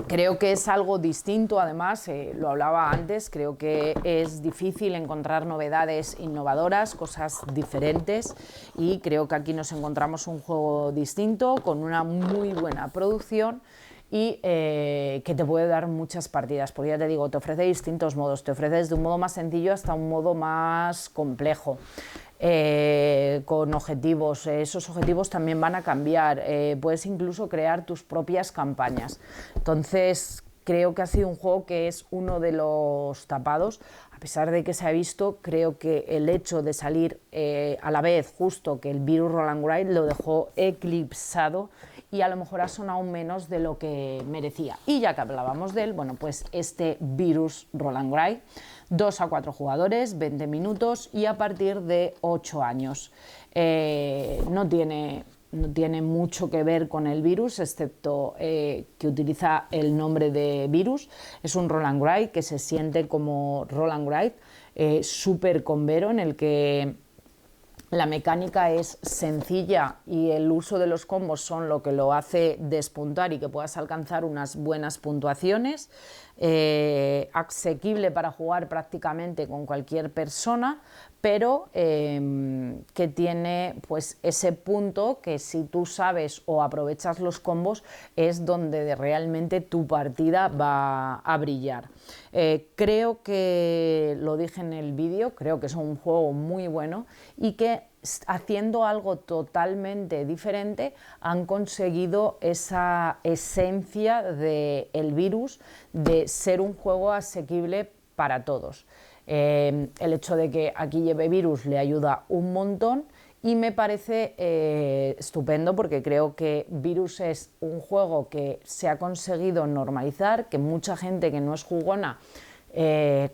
Creo que es algo distinto, además, lo hablaba antes, creo que es difícil encontrar novedades innovadoras, cosas diferentes, y creo que aquí nos encontramos un juego distinto, con una muy buena producción y que te puede dar muchas partidas, porque ya te digo, te ofrece distintos modos, te ofrece desde un modo más sencillo hasta un modo más complejo. Con objetivos, esos objetivos también van a cambiar, puedes incluso crear tus propias campañas. Entonces creo que ha sido un juego que es uno de los tapados, a pesar de que se ha visto. Creo que el hecho de salir a la vez justo que el Virus Roll and Write lo dejó eclipsado y a lo mejor ha sonado menos de lo que merecía. Y ya que hablábamos de él, bueno, pues este Virus Roll and Write, 2 a 4 jugadores, 20 minutos y a partir de 8 años. No tiene mucho que ver con el virus, excepto que utiliza el nombre de virus. Es un roll and write que se siente como roll and write, súper convero, en el que La mecánica es sencilla y el uso de los combos son lo que lo hace despuntar y que puedas alcanzar unas buenas puntuaciones. Asequible para jugar prácticamente con cualquier persona, pero que tiene pues ese punto que si tú sabes o aprovechas los combos es donde realmente tu partida va a brillar. Creo que, lo dije en el vídeo, creo que es un juego muy bueno y que haciendo algo totalmente diferente han conseguido esa esencia del Virus de ser un juego asequible para todos. El hecho de que aquí lleve Virus le ayuda un montón y me parece estupendo porque creo que Virus es un juego que se ha conseguido normalizar, que mucha gente que no es jugona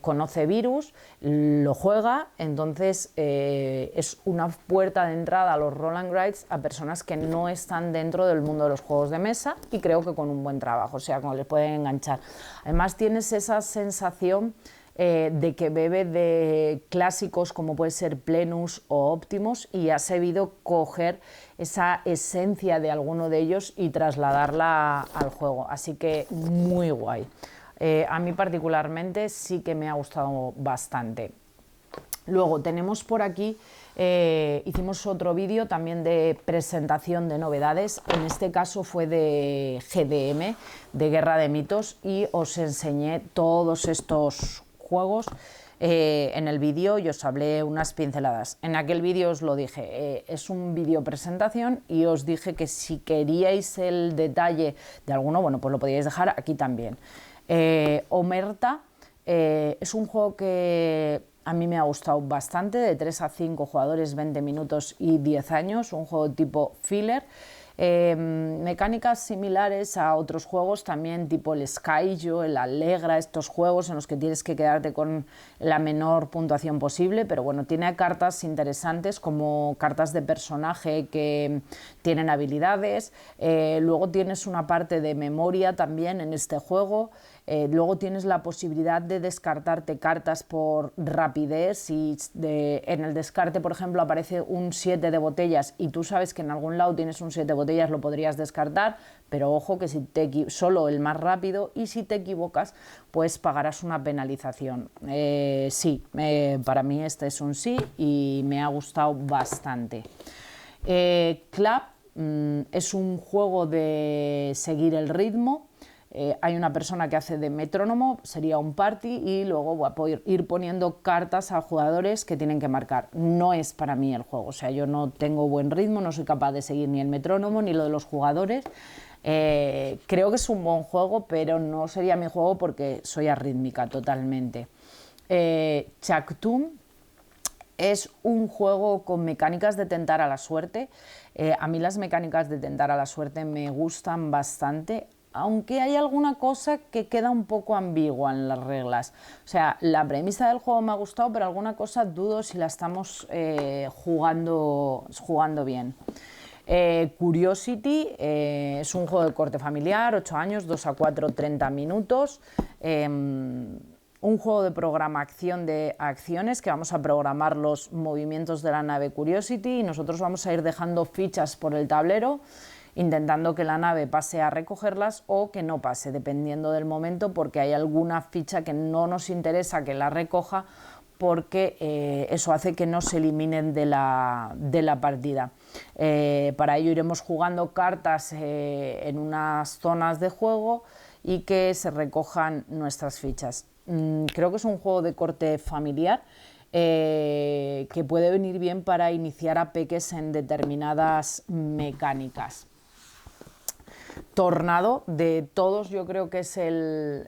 conoce Virus, lo juega, entonces es una puerta de entrada a los Roll and Rides a personas que no están dentro del mundo de los juegos de mesa y creo que con un buen trabajo, o sea, como les pueden enganchar. Además tienes esa sensación de que bebe de clásicos como puede ser Plenus o Optimus y has sabido coger esa esencia de alguno de ellos y trasladarla al juego, así que muy guay. A mí particularmente sí que me ha gustado bastante. Luego tenemos por aquí, hicimos otro vídeo también de presentación de novedades, en este caso fue de GDM, de Guerra de Mitos, y os enseñé todos estos juegos en el vídeo y os hablé unas pinceladas. En aquel vídeo os lo dije, es un vídeo presentación y os dije que si queríais el detalle de alguno, bueno, pues lo podíais dejar aquí también. Omerta es un juego que a mí me ha gustado bastante, de 3 a 5 jugadores, 20 minutos y 10 años, un juego tipo filler. Mecánicas similares a otros juegos también, tipo el Skyjo, el Allegra, estos juegos en los que tienes que quedarte con la menor puntuación posible, pero bueno, tiene cartas interesantes como cartas de personaje que tienen habilidades, luego tienes una parte de memoria también en este juego. Luego tienes la posibilidad de descartarte cartas por rapidez y en el descarte, por ejemplo, aparece un 7 de botellas y tú sabes que en algún lado tienes un 7 de botellas, lo podrías descartar, pero ojo que si solo el más rápido, y si te equivocas pues pagarás una penalización. Sí, para mí este es un sí y me ha gustado bastante. Club es un juego de seguir el ritmo. Hay una persona que hace de metrónomo, sería un party, y luego voy a poder ir poniendo cartas a jugadores que tienen que marcar. No es para mí el juego, o sea, yo no tengo buen ritmo, no soy capaz de seguir ni el metrónomo ni lo de los jugadores. Creo que es un buen juego, pero no sería mi juego porque soy arrítmica totalmente. Chactum es un juego con mecánicas de tentar a la suerte. A mí las mecánicas de tentar a la suerte me gustan bastante, aunque hay alguna cosa que queda un poco ambigua en las reglas. O sea, la premisa del juego me ha gustado, pero alguna cosa dudo si la estamos jugando bien. Curiosity es un juego de corte familiar, 8 años, 2 a 4, 30 minutos. Un juego de programación de acciones que vamos a programar los movimientos de la nave Curiosity y nosotros vamos a ir dejando fichas por el tablero intentando que la nave pase a recogerlas o que no pase, dependiendo del momento, porque hay alguna ficha que no nos interesa que la recoja porque eso hace que no se eliminen de la partida. Para ello iremos jugando cartas en unas zonas de juego y que se recojan nuestras fichas. Creo que es un juego de corte familiar que puede venir bien para iniciar a peques en determinadas mecánicas. Tornado, de todos yo creo que es el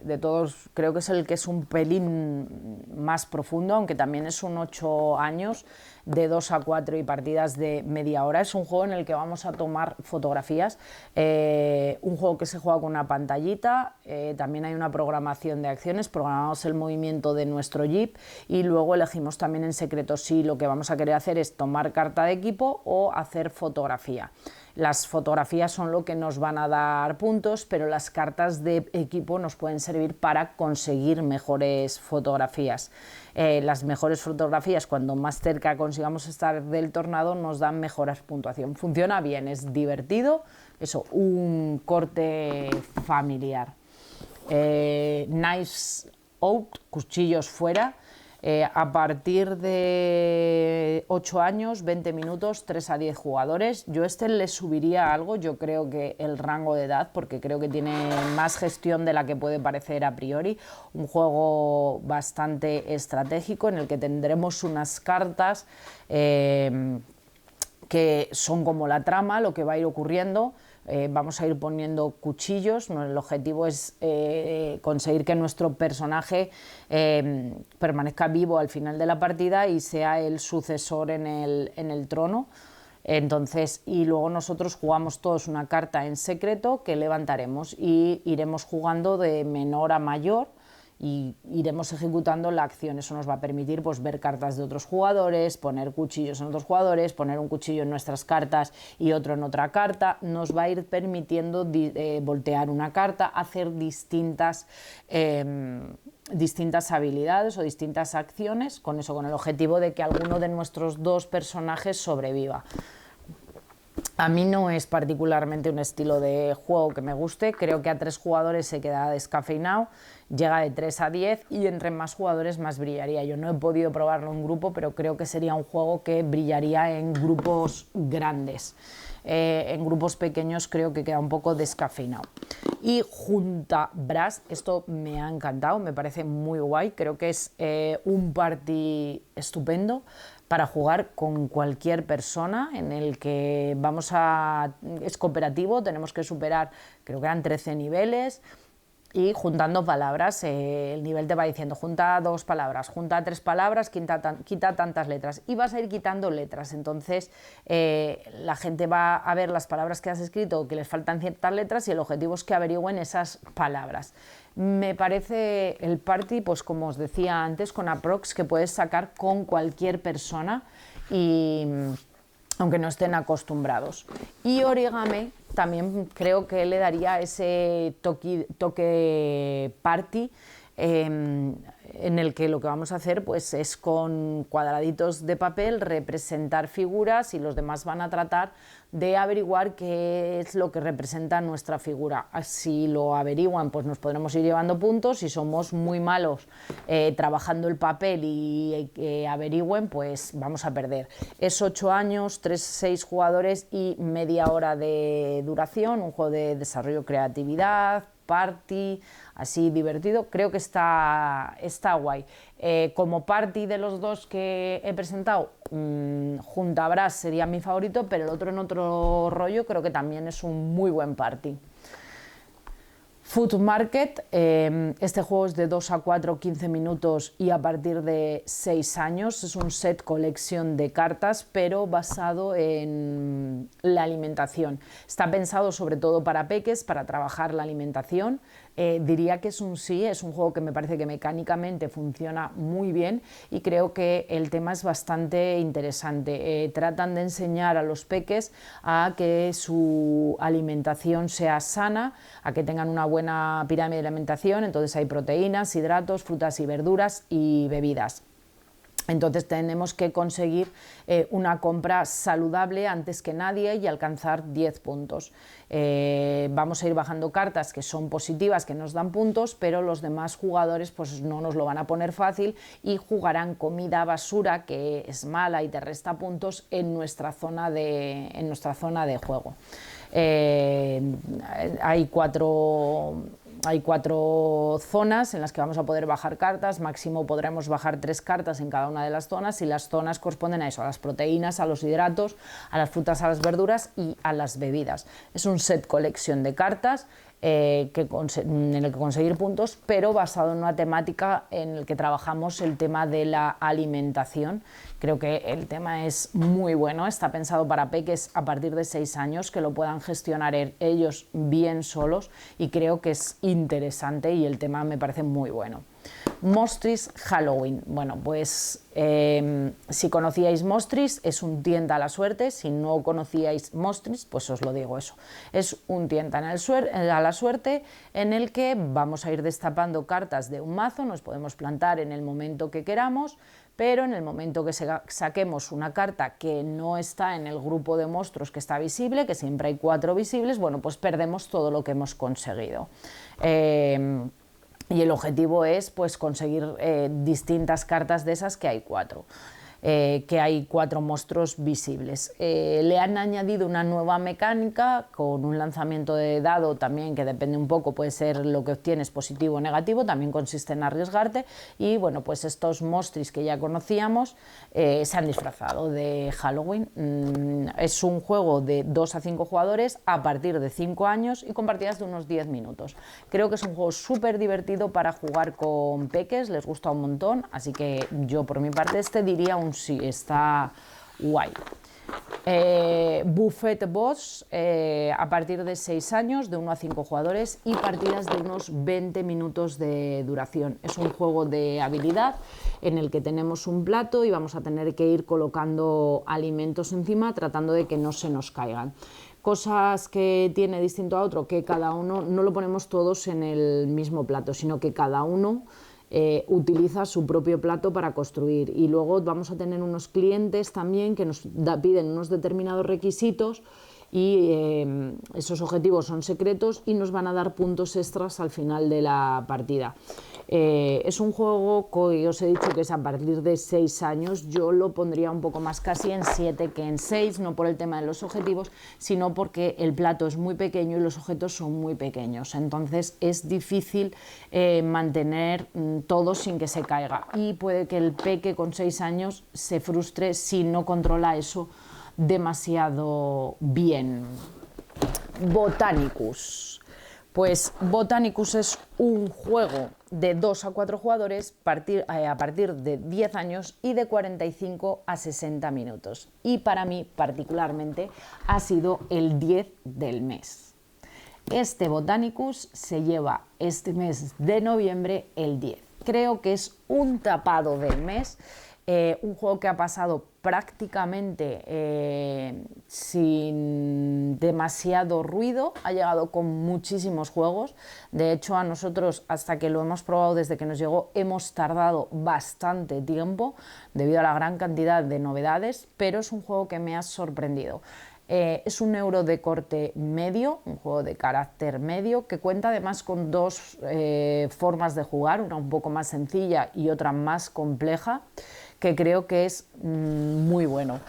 que es un pelín más profundo, aunque también es un 8 años de 2 a 4 y partidas de media hora. Es un juego en el que vamos a tomar fotografías, un juego que se juega con una pantallita, también hay una programación de acciones, programamos el movimiento de nuestro jeep y luego elegimos también en secreto si lo que vamos a querer hacer es tomar carta de equipo o hacer fotografía. Las fotografías son lo que nos van a dar puntos, pero las cartas de equipo nos pueden servir para conseguir mejores fotografías. Las mejores fotografías, cuando más cerca consigamos estar del tornado, nos dan mejor puntuación. Funciona bien, es divertido, eso, un corte familiar. Knives out, cuchillos fuera. A partir de 8 años, 20 minutos, 3 a 10 jugadores. Yo le subiría algo, yo creo que el rango de edad, porque creo que tiene más gestión de la que puede parecer a priori. Un juego bastante estratégico en el que tendremos unas cartas que son como la trama, lo que va a ir ocurriendo. Vamos a ir poniendo cuchillos. El objetivo es conseguir que nuestro personaje permanezca vivo al final de la partida y sea el sucesor en el trono. Entonces, y luego nosotros jugamos todos una carta en secreto que levantaremos y iremos jugando de menor a mayor y iremos ejecutando la acción. Eso nos va a permitir pues, ver cartas de otros jugadores, poner cuchillos en otros jugadores, poner un cuchillo en nuestras cartas y otro en otra carta. Nos va a ir permitiendo voltear una carta, hacer distintas habilidades o distintas acciones, con eso, con el objetivo de que alguno de nuestros dos personajes sobreviva. A mí no es particularmente un estilo de juego que me guste, creo que a 3 jugadores se queda descafeinado, llega de 3 a 10 y entre más jugadores más brillaría. Yo no he podido probarlo en grupo, pero creo que sería un juego que brillaría en grupos grandes. En grupos pequeños creo que queda un poco descafeinado. Y Junta Brass, esto me ha encantado, me parece muy guay, creo que es un party estupendo para jugar con cualquier persona, en el que es cooperativo, tenemos que superar, creo que eran 13 niveles, y juntando palabras, el nivel te va diciendo junta 2 palabras, junta 3 palabras, quita tantas letras, y vas a ir quitando letras. Entonces la gente va a ver las palabras que has escrito, que les faltan ciertas letras, y el objetivo es que averigüen esas palabras. Me parece el party, pues como os decía antes, con aprox, que puedes sacar con cualquier persona, y aunque no estén acostumbrados. Y Origami también creo que le daría ese toque party, en el que lo que vamos a hacer pues, es con cuadraditos de papel representar figuras, y los demás van a tratar de averiguar qué es lo que representa nuestra figura. Si lo averiguan, pues nos podremos ir llevando puntos. Si somos muy malos trabajando el papel y averigüen, pues vamos a perder. Es 8 años, 6 jugadores y media hora de duración, un juego de desarrollo, creatividad, party, así divertido. Creo que está guay. Como party de los dos que he presentado, Junta Brass sería mi favorito, pero el otro, en otro rollo, creo que también es un muy buen party. Food Market, este juego es de 2 a 4, 15 minutos y a partir de 6 años. Es un set colección de cartas, pero basado en la alimentación. Está pensado sobre todo para peques, para trabajar la alimentación. Diría que es un sí, es un juego que me parece que mecánicamente funciona muy bien, y creo que el tema es bastante interesante. Tratan de enseñar a los peques a que su alimentación sea sana, a que tengan una buena pirámide de alimentación. Entonces hay proteínas, hidratos, frutas y verduras y bebidas. Entonces tenemos que conseguir una compra saludable antes que nadie y alcanzar 10 puntos. Vamos a ir bajando cartas que son positivas, que nos dan puntos, pero los demás jugadores pues no nos lo van a poner fácil y jugarán comida basura, que es mala y te resta puntos, en nuestra zona de juego. Hay cuatro zonas en las que vamos a poder bajar cartas. Máximo podremos bajar 3 cartas en cada una de las zonas, y las zonas corresponden a eso, a las proteínas, a los hidratos, a las frutas, a las verduras y a las bebidas. Es un set colección de cartas en el que conseguir puntos, pero basado en una temática en el que trabajamos el tema de la alimentación. Creo que el tema es muy bueno, está pensado para peques a partir de 6 años, que lo puedan gestionar ellos bien solos, y creo que es interesante y el tema me parece muy bueno. Mostris Halloween. Bueno, pues si conocíais Mostris, es un tienta a la suerte. Si no conocíais Mostris, pues os lo digo eso. Es un tienta a la suerte en el que vamos a ir destapando cartas de un mazo, nos podemos plantar en el momento que queramos, pero en el momento que saquemos una carta que no está en el grupo de monstruos que está visible, que siempre hay 4 visibles, bueno, pues perdemos todo lo que hemos conseguido. Y el objetivo es pues conseguir distintas cartas de esas, que hay 4. Que hay 4 monstruos visibles. Le han añadido una nueva mecánica con un lanzamiento de dado también, que depende un poco, puede ser lo que obtienes positivo o negativo, también consiste en arriesgarte, y bueno, pues estos monstruos que ya conocíamos se han disfrazado de Halloween. Es un juego de 2 a 5 jugadores a partir de 5 años y con partidas de unos 10 minutos. Creo que es un juego súper divertido para jugar con peques, les gusta un montón, así que yo por mi parte diría un sí, está guay. Buffet Boss, a partir de 6 años, de 1 a 5 jugadores y partidas de unos 20 minutos de duración. Es un juego de habilidad en el que tenemos un plato y vamos a tener que ir colocando alimentos encima tratando de que no se nos caigan. Cosas que tiene distinto a otro, que cada uno, no lo ponemos todos en el mismo plato, sino que cada uno utiliza su propio plato para construir, y luego vamos a tener unos clientes también que nos piden unos determinados requisitos y esos objetivos son secretos y nos van a dar puntos extras al final de la partida. Es un juego que os he dicho que es a partir de 6 años, yo lo pondría un poco más casi en 7 que en 6, no por el tema de los objetivos, sino porque el plato es muy pequeño y los objetos son muy pequeños, entonces es difícil mantener todo sin que se caiga, y puede que el peque con 6 años se frustre si no controla eso demasiado bien. Botanicus. Pues Botanicus es un juego de 2 a 4 jugadores a partir de 10 años y de 45 a 60 minutos. Y para mí particularmente ha sido el 10 del mes. Este Botanicus se lleva este mes de noviembre el 10. Creo que es un tapado del mes. Un juego que ha pasado prácticamente sin demasiado ruido, ha llegado con muchísimos juegos. De hecho, a nosotros, hasta que lo hemos probado, desde que nos llegó, hemos tardado bastante tiempo debido a la gran cantidad de novedades, pero es un juego que me ha sorprendido. Es un euro de corte medio, un juego de carácter medio, que cuenta además con 2 formas de jugar, una un poco más sencilla y otra más compleja, que creo que es muy bueno.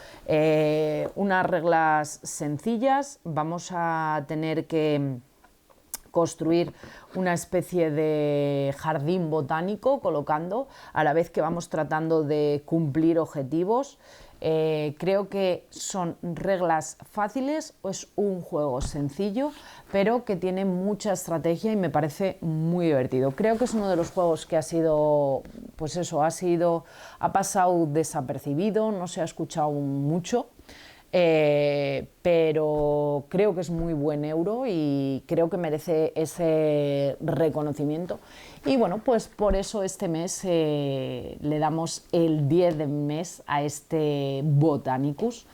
Unas reglas sencillas, vamos a tener que construir una especie de jardín botánico colocando, a la vez que vamos tratando de cumplir objetivos. Creo que son reglas fáciles, o es un juego sencillo, pero que tiene mucha estrategia y me parece muy divertido. Creo que es uno de los juegos que ha sido, pues eso, ha pasado desapercibido, no se ha escuchado mucho. Pero creo que es muy buen euro y creo que merece ese reconocimiento, y bueno, pues por eso este mes le damos el 10 de mes a este Botanicus,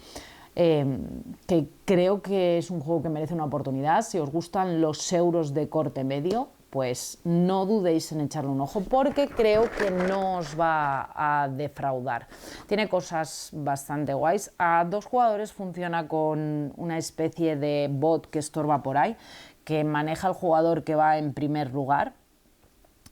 que creo que es un juego que merece una oportunidad. Si os gustan los euros de corte medio, pues no dudéis en echarle un ojo, porque creo que no os va a defraudar. Tiene cosas bastante guays. A 2 jugadores funciona con una especie de bot que estorba por ahí, que maneja el jugador que va en primer lugar.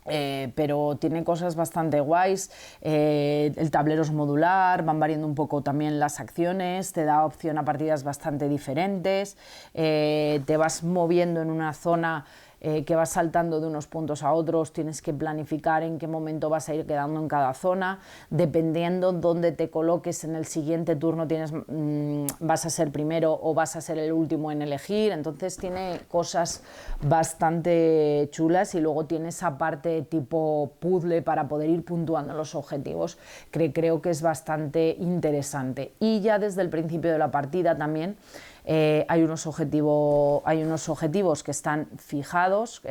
Pero tiene cosas bastante guays. El tablero es modular, van variando un poco también las acciones, te da opción a partidas bastante diferentes, te vas moviendo en una zona que vas saltando de unos puntos a otros, tienes que planificar en qué momento vas a ir quedando en cada zona, dependiendo dónde te coloques en el siguiente turno vas a ser primero o vas a ser el último en elegir. Entonces tiene cosas bastante chulas, y luego tiene esa parte tipo puzzle para poder ir puntuando los objetivos, que creo que es bastante interesante. Y ya desde el principio de la partida también hay unos objetivos que están fijados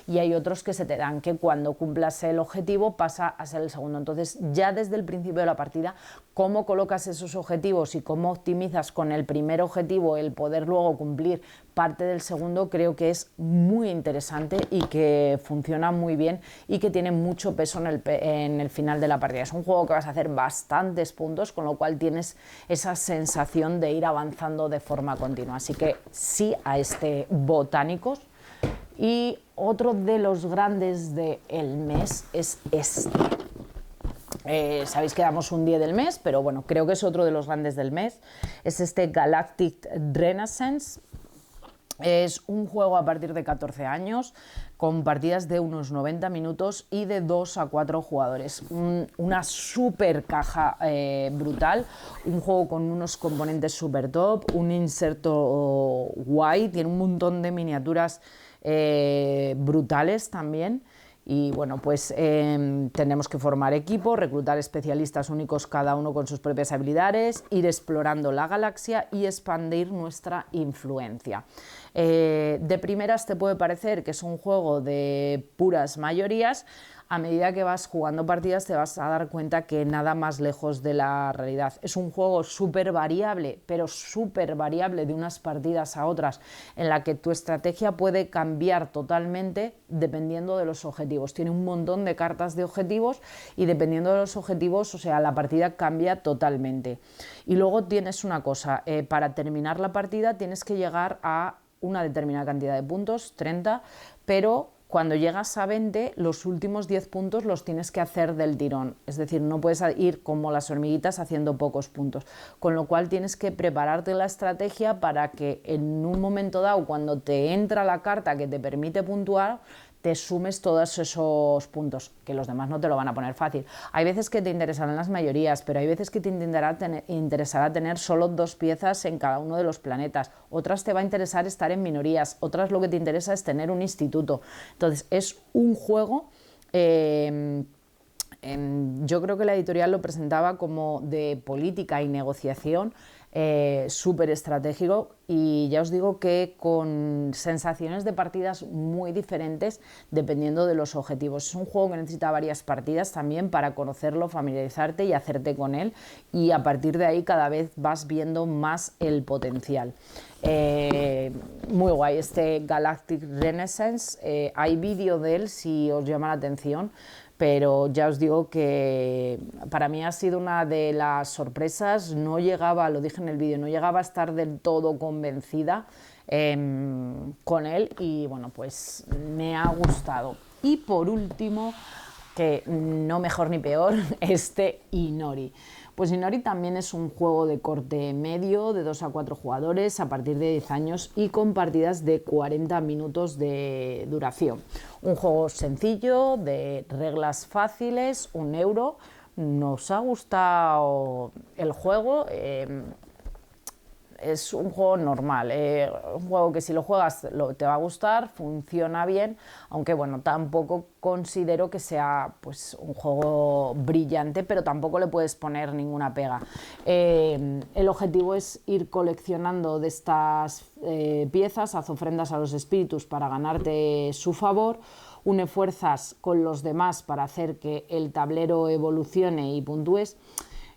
y hay otros que se te dan, que cuando cumplas el objetivo pasa a ser el segundo. Entonces ya desde el principio de la partida, cómo colocas esos objetivos y cómo optimizas con el primer objetivo el poder luego cumplir parte del segundo, creo que es muy interesante y que funciona muy bien y que tiene mucho peso en el final de la partida. Es un juego que vas a hacer bastantes puntos, con lo cual tienes esa sensación de ir avanzando de forma continua. Así que sí a este Botánicos. Y otro de los grandes del mes es este. Sabéis que damos un día del mes, pero bueno, creo que es otro de los grandes del mes. Es este Galactic Renaissance. Es un juego a partir de 14 años, con partidas de unos 90 minutos y de 2 a 4 jugadores. Una super caja brutal, un juego con unos componentes super top, un inserto guay, tiene un montón de miniaturas brutales también. Y bueno, pues tenemos que formar equipo, reclutar especialistas únicos cada uno con sus propias habilidades, ir explorando la galaxia y expandir nuestra influencia. De primeras te puede parecer que es un juego de puras mayorías. A medida que vas jugando partidas te vas a dar cuenta que nada más lejos de la realidad. Es un juego súper variable, pero súper variable de unas partidas a otras, en la que tu estrategia puede cambiar totalmente dependiendo de los objetivos. Tiene un montón de cartas de objetivos y dependiendo de los objetivos, o sea, la partida cambia totalmente. Y luego tienes una cosa, para terminar la partida tienes que llegar a una determinada cantidad de puntos, 30, pero cuando llegas a 20, los últimos 10 puntos los tienes que hacer del tirón. Es decir, no puedes ir como las hormiguitas haciendo pocos puntos. Con lo cual tienes que prepararte la estrategia para que en un momento dado, cuando te entra la carta que te permite puntuar, te sumes todos esos puntos, que los demás no te lo van a poner fácil. Hay veces que te interesarán las mayorías, pero hay veces que te interesará tener solo 2 piezas en cada uno de los planetas. Otras te va a interesar estar en minorías, otras lo que te interesa es tener un instituto. Entonces es un juego... yo creo que la editorial lo presentaba como de política y negociación, súper estratégico, y ya os digo que con sensaciones de partidas muy diferentes dependiendo de los objetivos. Es un juego que necesita varias partidas también para conocerlo, familiarizarte y hacerte con él, y a partir de ahí cada vez vas viendo más el potencial. Muy guay este Galactic Renaissance. Hay vídeo de él si os llama la atención, pero ya os digo que para mí ha sido una de las sorpresas. No llegaba, lo dije en el vídeo, no llegaba a estar del todo convencida con él, y bueno, pues me ha gustado. Y por último, que no mejor ni peor, este Inori. Pues Inori también es un juego de corte medio, de 2 a 4 jugadores, a partir de 10 años y con partidas de 40 minutos de duración. Un juego sencillo, de reglas fáciles, 1 euro. Nos ha gustado el juego. Es un juego normal, un juego que si lo juegas te va a gustar, funciona bien, aunque bueno, tampoco considero que sea pues un juego brillante, pero tampoco le puedes poner ninguna pega. El objetivo es ir coleccionando de estas piezas, haz ofrendas a los espíritus para ganarte su favor, une fuerzas con los demás para hacer que el tablero evolucione y puntúes.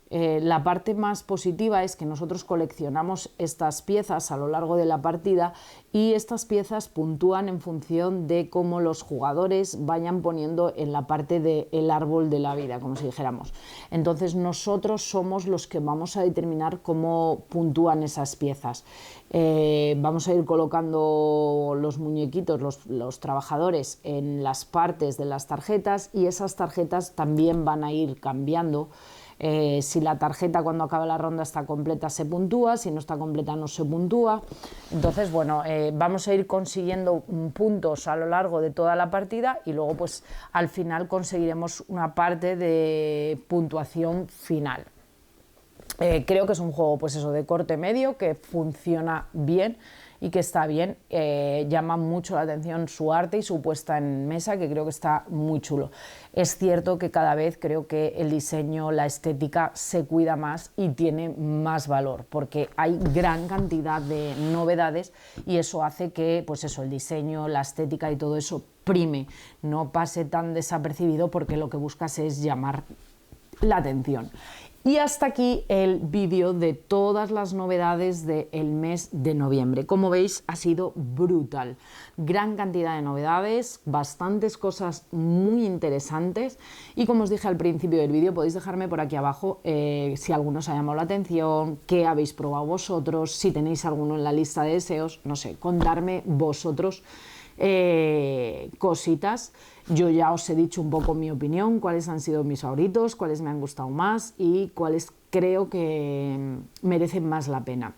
La parte más positiva es que nosotros coleccionamos estas piezas a lo largo de la partida, y estas piezas puntúan en función de cómo los jugadores vayan poniendo en la parte del árbol de la vida, como si dijéramos. Entonces nosotros somos los que vamos a determinar cómo puntúan esas piezas. Vamos a ir colocando los muñequitos, los trabajadores, en las partes de las tarjetas, y esas tarjetas también van a ir cambiando. Si la tarjeta cuando acaba la ronda está completa se puntúa, si no está completa no se puntúa. Entonces bueno, vamos a ir consiguiendo puntos a lo largo de toda la partida, y luego pues al final conseguiremos una parte de puntuación final. Creo que es un juego, pues eso, de corte medio, que funciona bien y que está bien. Llama mucho la atención su arte y su puesta en mesa, que creo que está muy chulo. Es cierto que cada vez creo que el diseño, la estética se cuida más y tiene más valor, porque hay gran cantidad de novedades y eso hace que, pues eso, el diseño, la estética y todo eso prime, no pase tan desapercibido, porque lo que buscas es llamar la atención. Y hasta aquí el vídeo de todas las novedades del mes de noviembre. Como veis, ha sido brutal. Gran cantidad de novedades, bastantes cosas muy interesantes. Y como os dije al principio del vídeo, podéis dejarme por aquí abajo si alguno os ha llamado la atención, qué habéis probado vosotros, si tenéis alguno en la lista de deseos, no sé, contarme vosotros cositas. Yo ya os he dicho un poco mi opinión, cuáles han sido mis favoritos, cuáles me han gustado más y cuáles creo que merecen más la pena.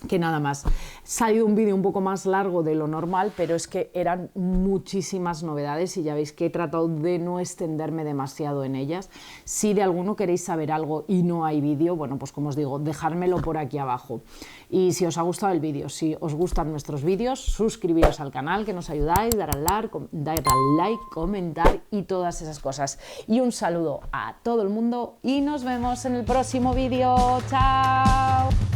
Que nada más, ha salido un vídeo un poco más largo de lo normal, pero es que eran muchísimas novedades y ya veis que he tratado de no extenderme demasiado en ellas. Si de alguno queréis saber algo y no hay vídeo, bueno, pues como os digo, dejármelo por aquí abajo. Y si os ha gustado el vídeo, si os gustan nuestros vídeos, suscribiros al canal, que nos ayudáis, dar al like, comentar y todas esas cosas. Y un saludo a todo el mundo y nos vemos en el próximo vídeo. ¡Chao!